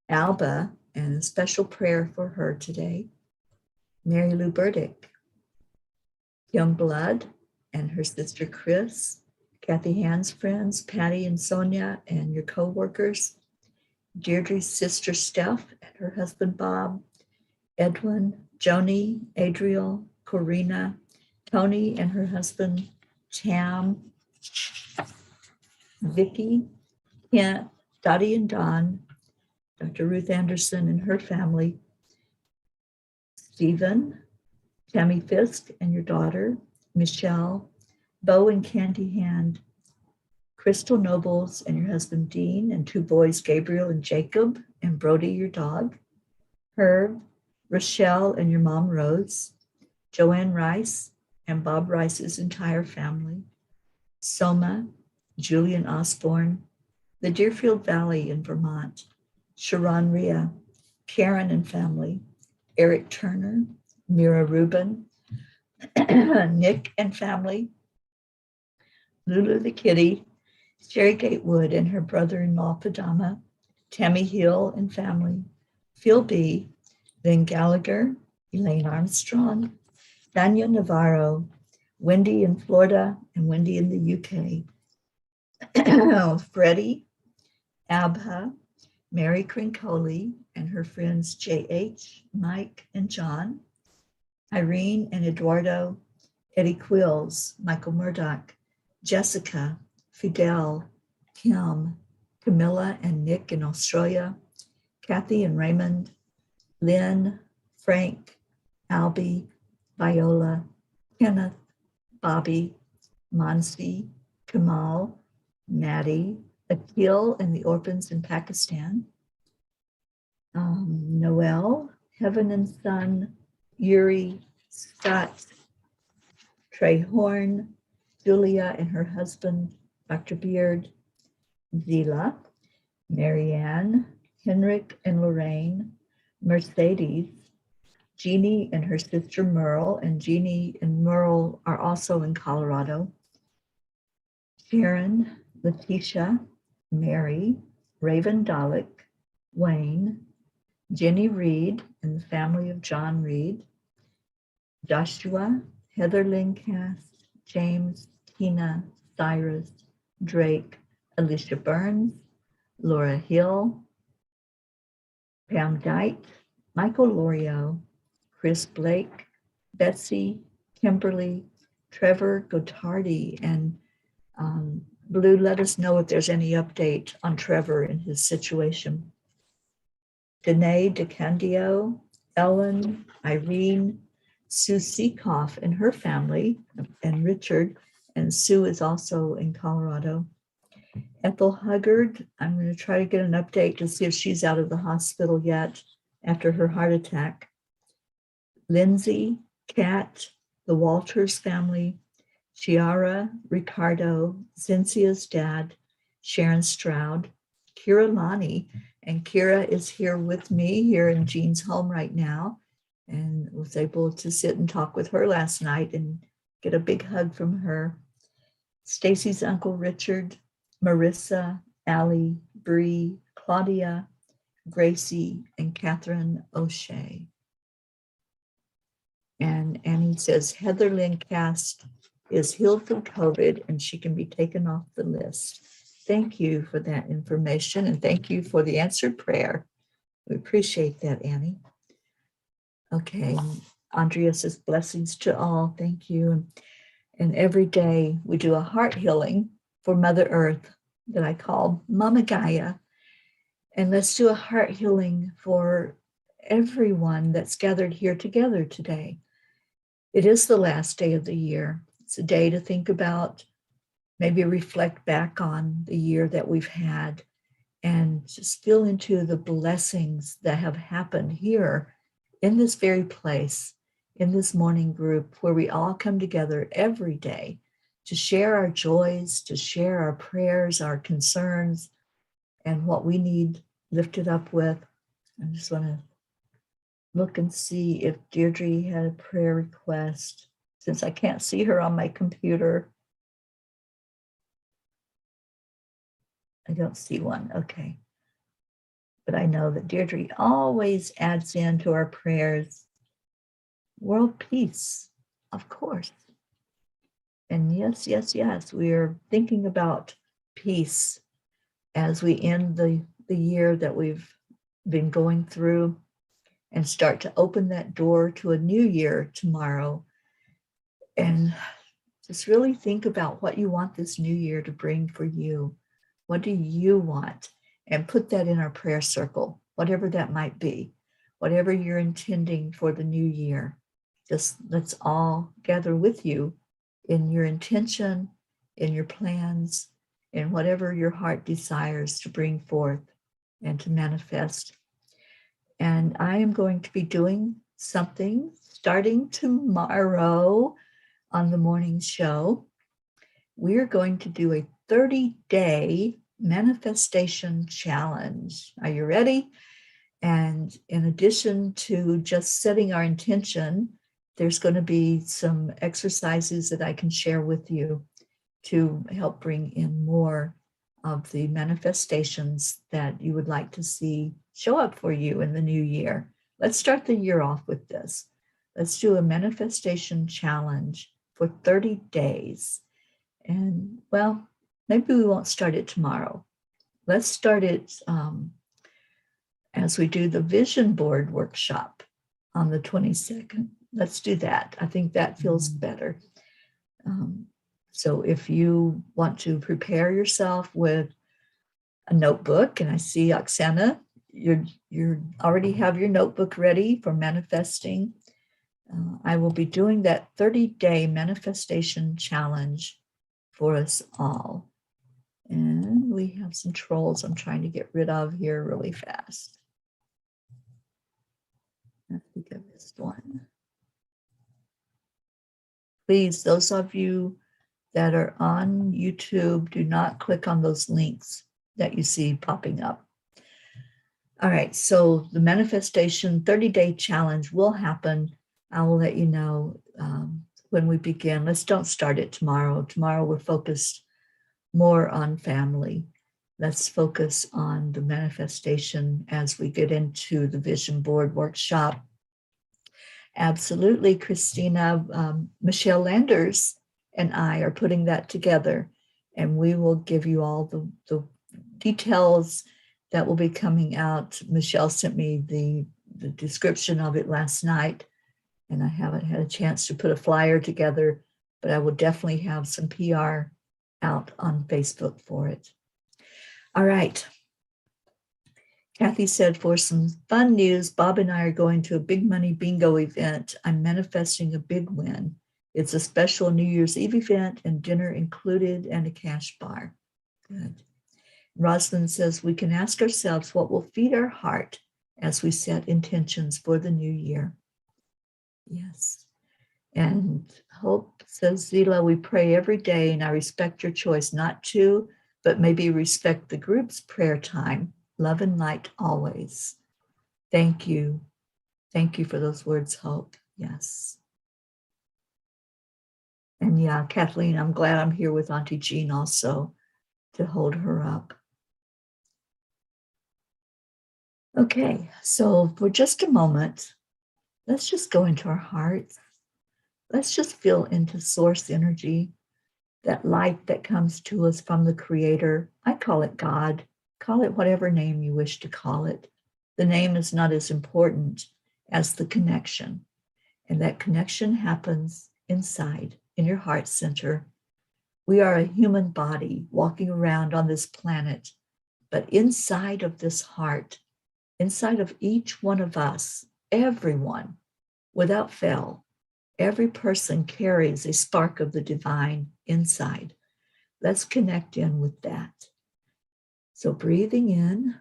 Alba, and a special prayer for her today. Mary Lou Burdick, Young Blood, and her sister Chris, Kathy Hand's friends, Patty and Sonia, and your co-workers, Deirdre's sister Steph and her husband Bob, Edwin, Joni, Adriel, Corina, Tony and her husband Tam, Vicky, Kent, Dottie and Don, Dr. Ruth Anderson and her family, Stephen, Tammy Fisk and your daughter, Michelle, Bo and Candy Hand, Crystal Nobles and your husband Dean, and two boys, Gabriel and Jacob, and Brody, your dog, Herb, Rochelle and your mom Rose, Joanne Rice and Bob Rice's entire family, Soma, Julian Osborne, the Deerfield Valley in Vermont, Sharon Rhea, Karen and family, Eric Turner, Mira Rubin, Nick and family, Lulu the kitty, Sherry Gatewood and her brother-in-law Padama, Tammy Hill and family, Phil B., Lynn Gallagher, Elaine Armstrong, Dania Navarro, Wendy in Florida and Wendy in the UK, Freddie, Abha, Mary Crincoli and her friends J.H., Mike, and John, Irene and Eduardo, Eddie Quills, Michael Murdoch, Jessica, Fidel, Kim, Camilla and Nick in Australia, Kathy and Raymond, Lynn, Frank, Albie, Viola, Kenneth, Bobby, Mansi, Kamal, Maddie, Akil and the orphans in Pakistan, Noel, Heaven and Son, Yuri, Scott, Trey Horn, Julia and her husband, Dr. Beard, Zila, Marianne, Henrik and Lorraine, Mercedes, Jeannie and her sister Merle, and Jeannie and Merle are also in Colorado, Sharon, Letitia, Mary, Raven Dalek, Wayne, Jenny Reed and the family of John Reed, Joshua, Heather Lincast, James, Tina, Cyrus, Drake, Alicia Burns, Laura Hill, Pam Dyke, Michael Lorio, Chris Blake, Betsy, Kimberly, Trevor Gotardi, and Blue, let us know if there's any update on Trevor and his situation. Danae DeCandio, Ellen, Irene, Sue Seekoff and her family, and Richard, and Sue is also in Colorado. Ethel Huggard, I'm going to try to get an update to see if she's out of the hospital yet after her heart attack. Lindsay, Kat, the Walters family, Chiara, Ricardo, Cynthia's dad, Sharon Stroud, Kira Lonnie, and Kira is here with me here in Jean's home right now, and was able to sit and talk with her last night and get a big hug from her. Stacy's uncle Richard, Marissa, Allie, Bree, Claudia, Gracie, and Catherine O'Shea. And Annie says Heather Lincast is healed from COVID and she can be taken off the list. Thank you for that information and thank you for the answered prayer. We appreciate that, Annie. Okay, Andrea says blessings to all. Thank you. And every day we do a heart healing for Mother Earth that I call Mama Gaia. And let's do a heart healing for everyone that's gathered here together today. It is the last day of the year. It's a day to think about, maybe reflect back on the year that we've had and just feel into the blessings that have happened here in this very place, in this morning group where we all come together every day to share our joys, to share our prayers, our concerns, and what we need lifted up with. I just want to look and see if Deirdre had a prayer request, since I can't see her on my computer. I don't see one, okay. But I know that Deirdre always adds into our prayers, world peace, of course. And yes, yes, yes, we are thinking about peace as we end the year that we've been going through and start to open that door to a new year tomorrow. And just really think about what you want this new year to bring for you. What do you want? And put that in our prayer circle, whatever that might be, whatever you're intending for the new year. Just let's all gather with you in your intention, in your plans, in whatever your heart desires to bring forth and to manifest. And I am going to be doing something starting tomorrow on the morning show. We're going to do a 30-day manifestation challenge. Are you ready? And in addition to just setting our intention, there's going to be some exercises that I can share with you to help bring in more of the manifestations that you would like to see show up for you in the new year. Let's start the year off with this. Let's do a manifestation challenge for 30 days. And well, maybe we won't start it tomorrow. Let's start it as we do the vision board workshop on the 22nd. Let's do that. I think that feels better. So if you want to prepare yourself with a notebook, and I see Oksana, you already have your notebook ready for manifesting. I will be doing that 30-day manifestation challenge for us all. And we have some trolls I'm trying to get rid of here really fast. I think I missed one. Please, those of you that are on YouTube, do not click on those links that you see popping up. All right, so the manifestation 30-day challenge will happen. I will let you know when we begin. Let's don't start it tomorrow. Tomorrow we're focused more on family. Let's focus on the manifestation as we get into the vision board workshop. Absolutely, Christina. Michelle Landers and I are putting that together, and we will give you all the details that will be coming out. Michelle sent me the description of it last night, and I haven't had a chance to put a flyer together, but I will definitely have some PR out on Facebook for it. All right. Kathy said, for some fun news, Bob and I are going to a big money bingo event. I'm manifesting a big win. It's a special New Year's Eve event and dinner included and a cash bar. Good. Rosalind says, we can ask ourselves what will feed our heart as we set intentions for the new year. Yes. And Hope says, Zila, we pray every day, and I respect your choice not to, but maybe respect the group's prayer time. Love and light always. Thank you. Thank you for those words, Hope. Yes. And yeah, Kathleen, I'm glad I'm here with Auntie Jean also to hold her up. Okay, so for just a moment, let's just go into our hearts. Let's just feel into source energy, that light that comes to us from the Creator. I call it God. Call it whatever name you wish to call it. The name is not as important as the connection. And that connection happens inside, in your heart center. We are a human body walking around on this planet, but inside of this heart, inside of each one of us, everyone, without fail, every person carries a spark of the divine inside. Let's connect in with that. So breathing in,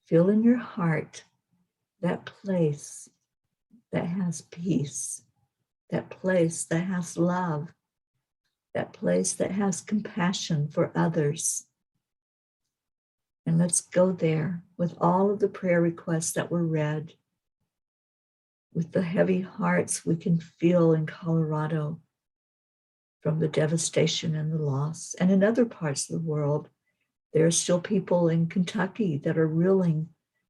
feel in your heart that place that has peace, that place that has love, that place that has compassion for others. And let's go there with all of the prayer requests that were read, with the heavy hearts we can feel in Colorado from the devastation and the loss. And in other parts of the world, there are still people in Kentucky that are reeling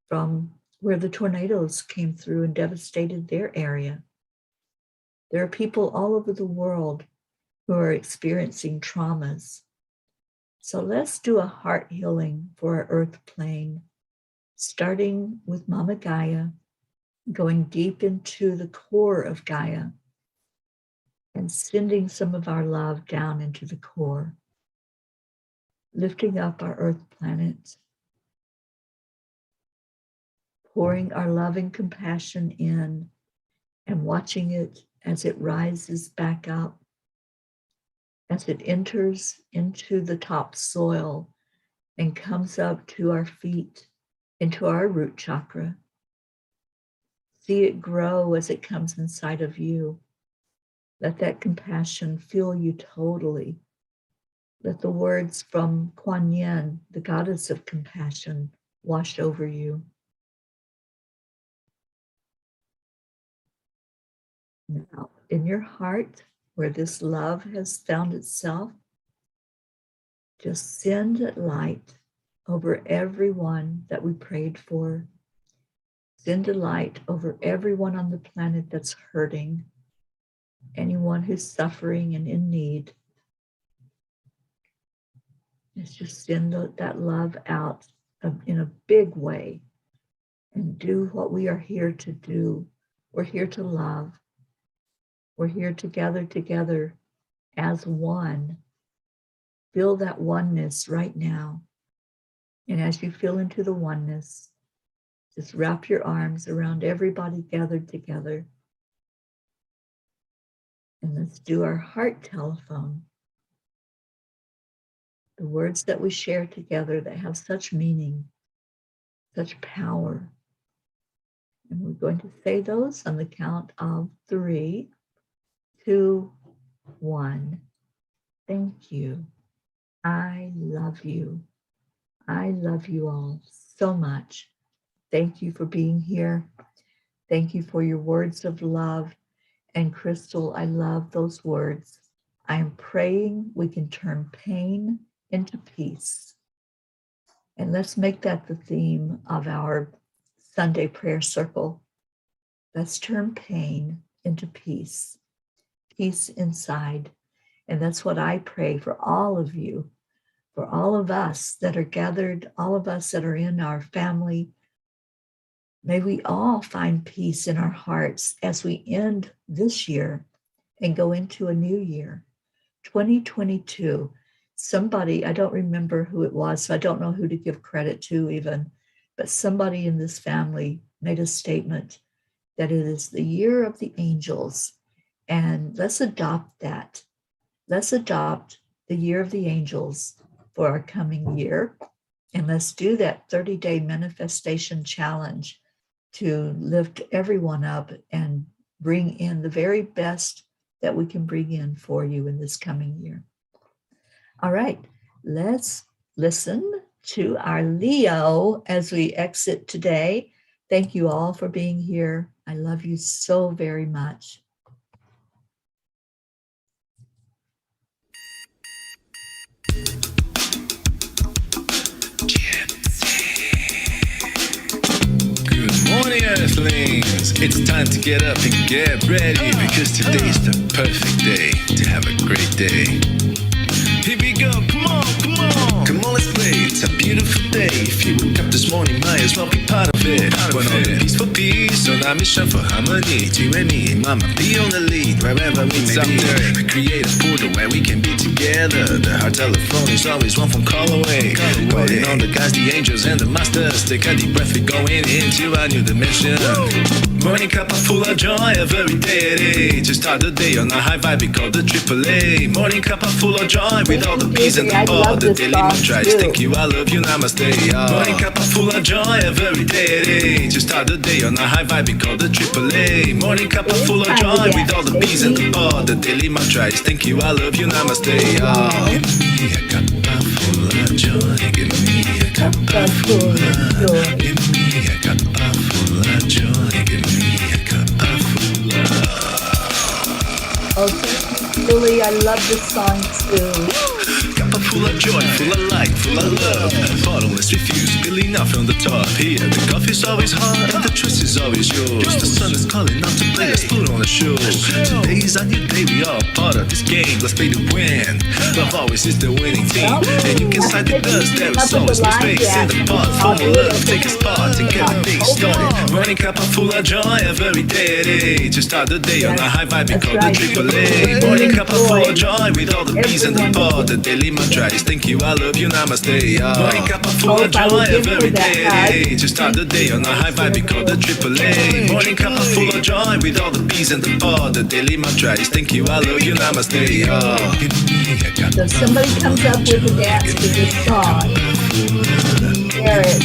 from where the tornadoes came through and devastated their area. There are people all over the world who are experiencing traumas. So let's do a heart healing for our earth plane, starting with Mama Gaia, going deep into the core of Gaia and sending some of our love down into the core, lifting up our earth planet, pouring our love and compassion in and watching it as it rises back up, as it enters into the top soil and comes up to our feet, into our root chakra. See it grow as it comes inside of you. Let that compassion fill you totally. Let the words from Kuan Yin, the goddess of compassion, wash over you. Now, in your heart, where this love has found itself, just send light over everyone that we prayed for. Send a light over everyone on the planet that's hurting, anyone who's suffering and in need. Let's just send that love out in a big way and do what we are here to do. We're here to love. We're here to gather together as one. Feel that oneness right now. And as you feel into the oneness, just wrap your arms around everybody gathered together. And let's do our heart telephone. The words that we share together that have such meaning, such power. And we're going to say those on the count of 3, 2, 1. Thank you. I love you. I love you all so much. Thank you for being here. Thank you for your words of love. And Crystal, I love those words. I am praying we can turn pain into peace. And let's make that the theme of our Sunday prayer circle. Let's turn pain into peace, peace inside. And that's what I pray for all of you, for all of us that are gathered, all of us that are in our family. May we all find peace in our hearts as we end this year and go into a new year, 2022. Somebody, I don't remember who it was, so I don't know who to give credit to even, but somebody in this family made a statement that it is the year of the angels. And let's adopt that. Let's adopt the year of the angels for our coming year. And let's do that 30-day manifestation challenge to lift everyone up and bring in the very best that we can bring in for you in this coming year. All right, let's listen to our Leo as we exit today. Thank you all for being here. I love you so very much.
Morning, Earthlings! It's time to get up and get ready because today's the perfect day to have a great day. Here we go, come on, come on! Come on, let's play, it's a beautiful day. If you woke up this morning, might as well be part of it. We're on a peace for peace, on our mission for harmony. You and me, mama, be on the lead, wherever we may be. We create a portal where we can be together. The heart telephone is always one phone call away. Calling on the guys, the angels, and the masters. Take a deep breath, we're going into a new dimension. Morning cup full of joy, every day. To start the day on a high vibe, we call the AAA. Morning cup full of joy, with all the peace and the ball. The daily mantra is thank you, I love you, namaste. Morning cup full of joy, every day. To start the day on a high vibe, we call the AAA. Morning cup full of joy, with all the peace and the ball. The daily mantra is thank you, I love you, namaste. Give me a cup full of joy. Give me a cup full of joy. Give me a cup full of joy. Give me a cup full of.
Oh, thank you, Julie. I love this song too.
Cup full of joy, full of light, full of love. Bottomless refuse, spilling out from the top. Here, the coffee's always hot and the truth is always yours. The sun is calling out to play, let's put on a show. Today is a new day, we are part of this game. Let's play to win. Love always is the winning team. And you can slide the dust, there is always no space in the pot. Full of love, take a spot and get the day started. Running cup full of joy every day. To start the day on a high vibe, we call the AAA. Morning cup full of joy with all the peas and the pot. The daily mantra is thank you, I love you, namaste. Morning cup full of joy every day. To start the day on a high vibe, we call the AAA. Morning cup full of joy with all the peas and the pot. The daily mantra is thank you, I love you, namaste.
So if somebody comes up with a dance to this song, share it.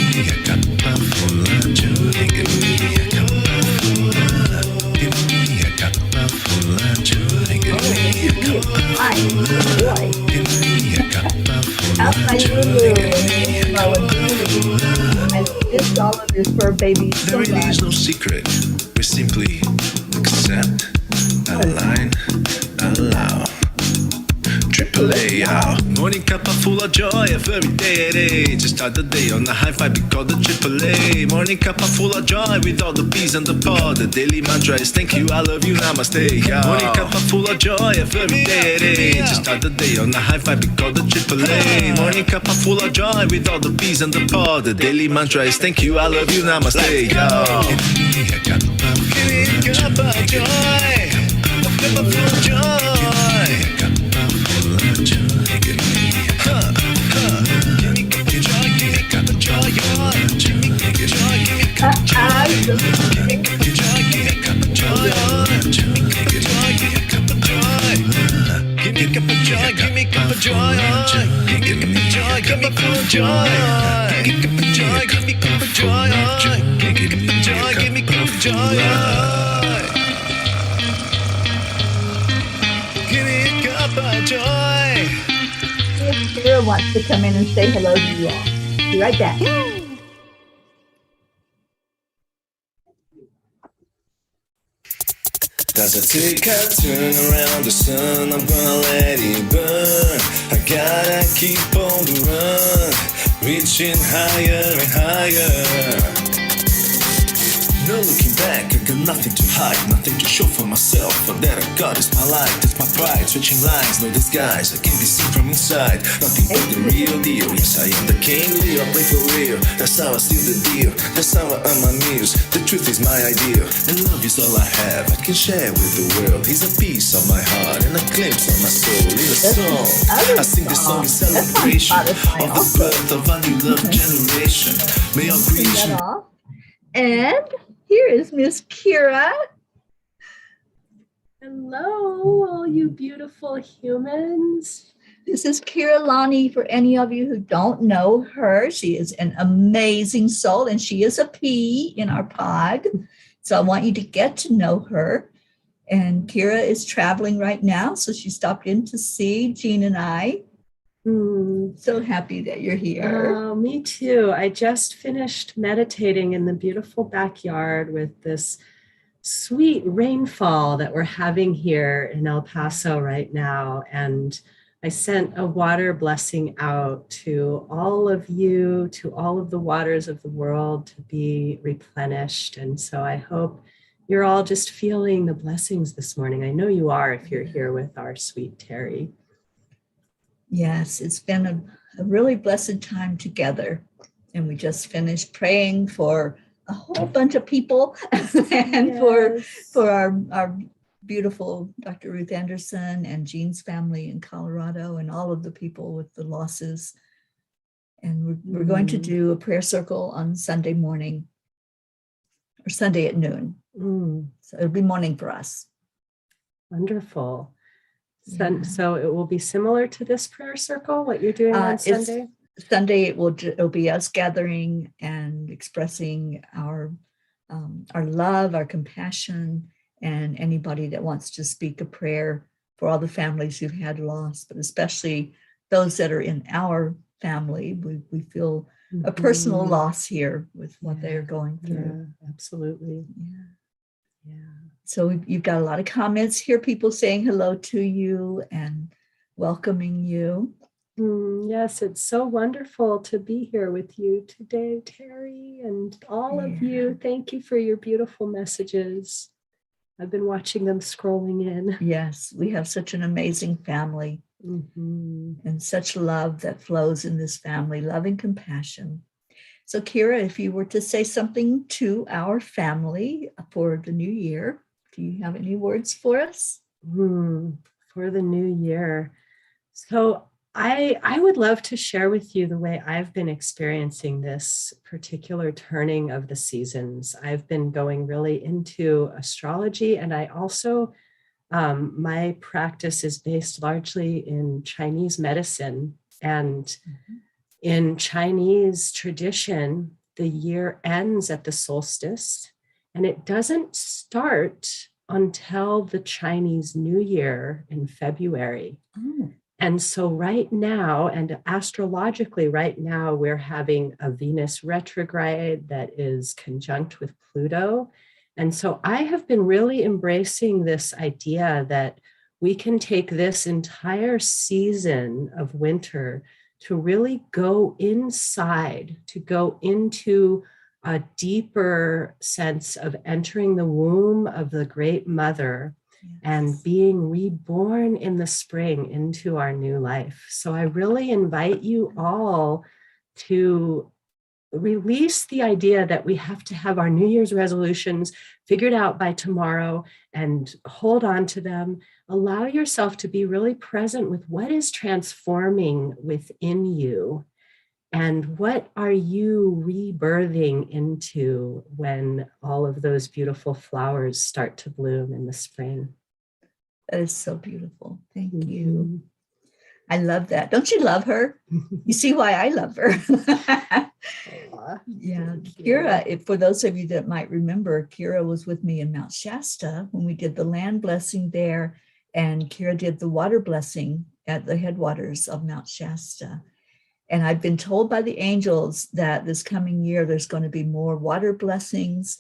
Out my Lulu, I miss all of your fur babies so
There really
much.
is no secret. We simply accept, align, allow. AAA, morning cup full of joy every day. To start the day on a high vibe, we call the AAA. Morning cup full of joy with all the peas and the pod. The daily mantra is thank you, I love you, namaste. Morning cup full of joy every day. To start the day on a high vibe, we call the AAA. Morning cup full of joy with all the peas and the pod. The daily mantra is thank you, I love you, namaste. Give me a cup of joy. A cup of joy. Give me a cup of joy, give me a cup of Cuppa JoY, give me Cuppa JoY. Cuppa JoY, give me Cuppa JoY. Cuppa JoY, give me Cuppa JoY. Cuppa JoY, give me Cuppa JoY. Give me Cuppa JoY.
If Kira wants to come in and say hello to you all. Be right back.
As I take a turn around the sun, I'm gonna let it burn. I gotta keep on the run, reaching higher and higher. No looking back, I got nothing to hide, nothing to show for myself. All that I got is my life, that's my pride. Switching lines, no disguise, I can be seen from inside. Nothing but the real deal. Yes, I am the king, Leo, play for real. That's how I seal the deal, that's how I earn my meals. The truth is my ideal, and love is all I have. I can share with the world. He's a piece of my heart and a glimpse of my soul. In a song, I sing this song in celebration of the birth of a new love generation. May our creation.
And here is Miss Kira.
Hello, all you beautiful humans.
This is Kira Lani. For any of you who don't know her, she is an amazing soul, and she is a P in our pod. So I want you to get to know her. And Kira is traveling right now, so she stopped in to see Jean and I. So happy that you're here.
Oh, me too. I just finished meditating in the beautiful backyard with this sweet rainfall that we're having here in El Paso right now. And I sent a water blessing out to all of you, to all of the waters of the world to be replenished. And so I hope you're all just feeling the blessings this morning. I know you are if you're here with our sweet Teri.
Yes, it's been a really blessed time together. And we just finished praying for a whole bunch of people and for our beautiful Dr. Ruth Anderson and Jean's family in Colorado and all of the people with the losses. And we're going to do a prayer circle on Sunday morning or Sunday at noon. So it'll be morning for us.
Wonderful.
Yeah.
So it will be similar to this prayer circle, what you're doing on Sunday?
Sunday, it'll be us gathering and expressing our love, our compassion, and anybody that wants to speak a prayer for all the families who've had loss, but especially those that are in our family. We feel a personal loss here with what they're going through.
Yeah, absolutely. Yeah.
So you've got a lot of comments here, people saying hello to you and welcoming you.
Yes, it's so wonderful to be here with you today, Teri, and all of you. Thank you for your beautiful messages. I've been watching them scrolling in.
Yes, we have such an amazing family and such love that flows in this family, love and compassion. So Kira, if you were to say something to our family for the new year, do you have any words for us?
For the new year. So I would love to share with you the way I've been experiencing this particular turning of the seasons. I've been going really into astrology, and I also, my practice is based largely in Chinese medicine. And in Chinese tradition, the year ends at the solstice, and it doesn't start until the Chinese New Year in February. And so right now, and astrologically right now, we're having a Venus retrograde that is conjunct with Pluto. And so I have been really embracing this idea that we can take this entire season of winter to really go inside, to go into a deeper sense of entering the womb of the Great Mother and being reborn in the spring into our new life. So I really invite you all to release the idea that we have to have our New Year's resolutions figured out by tomorrow and hold on to them. Allow yourself to be really present with what is transforming within you and what are you rebirthing into when all of those beautiful flowers start to bloom in the spring.
That is so beautiful. Thank you.
Mhm.
I love that. Don't you love her? You see why I love her.
Aw,
Yeah,
thank you.
Kira, for those of you that might remember, Kira was with me in Mount Shasta when we did the land blessing there, and Kira did the water blessing at the headwaters of Mount Shasta. And I've been told by the angels that this coming year there's going to be more water blessings,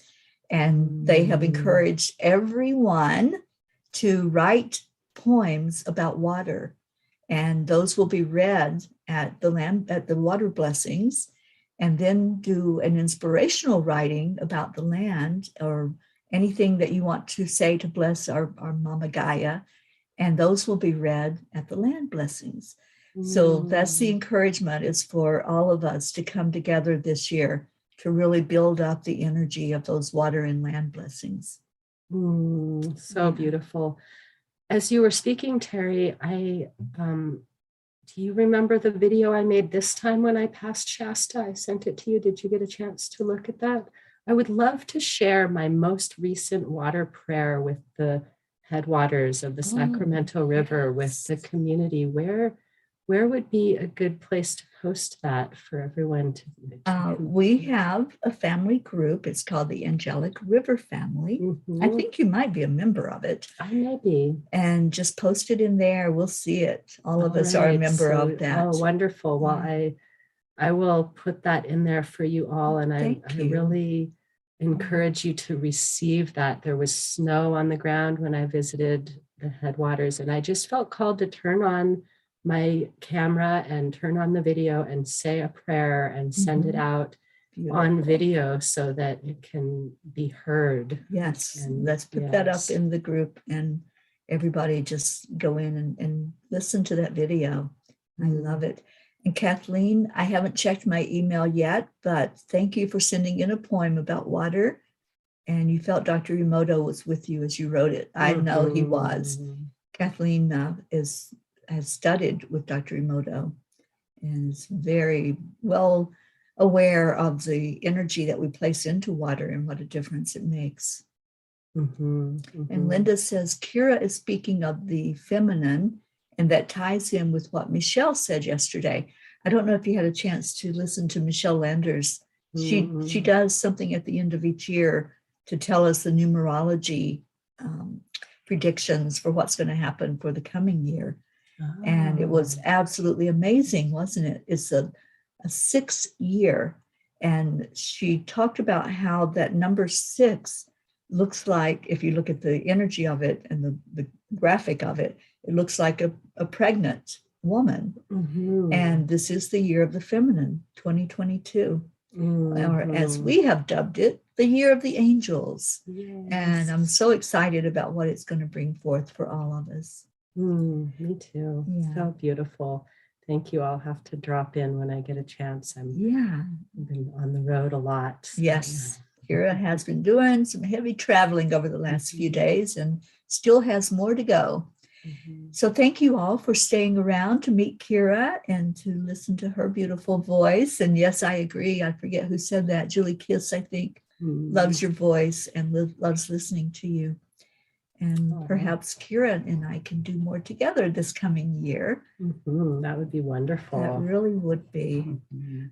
and they have encouraged everyone to write poems about water, and those will be read at the water blessings, and then do an inspirational writing about the land or anything that you want to say to bless our Mama Gaia, and those will be read at the land blessings. So that's the encouragement, is for all of us to come together this year to really build up the energy of those water and land blessings.
So beautiful. As you were speaking, Teri, do you remember the video I made this time when I passed Shasta? I sent it to you. Did you get a chance to look at that? I would love to share my most recent water prayer with the headwaters of the Sacramento River, with the community. Where would be a good place to post that for everyone to
we have a family group. It's called the Angelic River Family. I think you might be a member of it.
I may be.
And just post it in there. We'll see it. All of us are a member of that.
Oh, wonderful. Well, I will put that in there for you all. And I really encourage you to receive that. There was snow on the ground when I visited the headwaters, and I just felt called to turn on my camera and turn on the video and say a prayer and send it out on video so that it can be heard.
Yes, and let's put that up in the group, and everybody just go in and listen to that video. I love it. And Kathleen, I haven't checked my email yet, but thank you for sending in a poem about water. And you felt Dr. Emoto was with you as you wrote it. I know he was. Kathleen has studied with Dr. Emoto and is very well aware of the energy that we place into water and what a difference it makes. And Linda says, Kira is speaking of the feminine, and that ties in with what Michelle said yesterday. I don't know if you had a chance to listen to Michelle Landers. She does something at the end of each year to tell us the numerology predictions for what's going to happen for the coming year. And it was absolutely amazing, wasn't it? It's a 6 year. And she talked about how that number 6 looks like, if you look at the energy of it and the graphic of it, it looks like a pregnant woman. And this is the year of the feminine, 2022, or as we have dubbed it, the year of the angels. And I'm so excited about what it's going to bring forth for all of us.
Me too. So beautiful. Thank you. I'll have to drop in when I get a chance. I've been on the road a lot. So.
Yes. Kira has been doing some heavy traveling over the last few days and still has more to go. So thank you all for staying around to meet Kira and to listen to her beautiful voice. And yes, I agree. I forget who said that. Julie Kiss, I think, loves your voice and loves listening to you. And perhaps Kira and I can do more together this coming year.
That would be wonderful.
That really would be.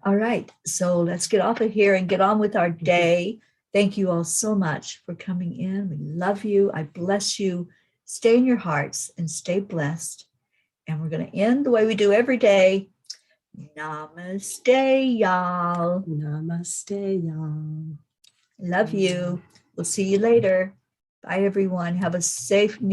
All right. So let's get off of here and get on with our day. Thank you all so much for coming in. We love you. I bless you. Stay in your hearts and stay blessed. And we're going to end the way we do every day. Namaste, y'all.
Namaste, y'all.
Love you. We'll see you later. Bye, everyone. Have a safe New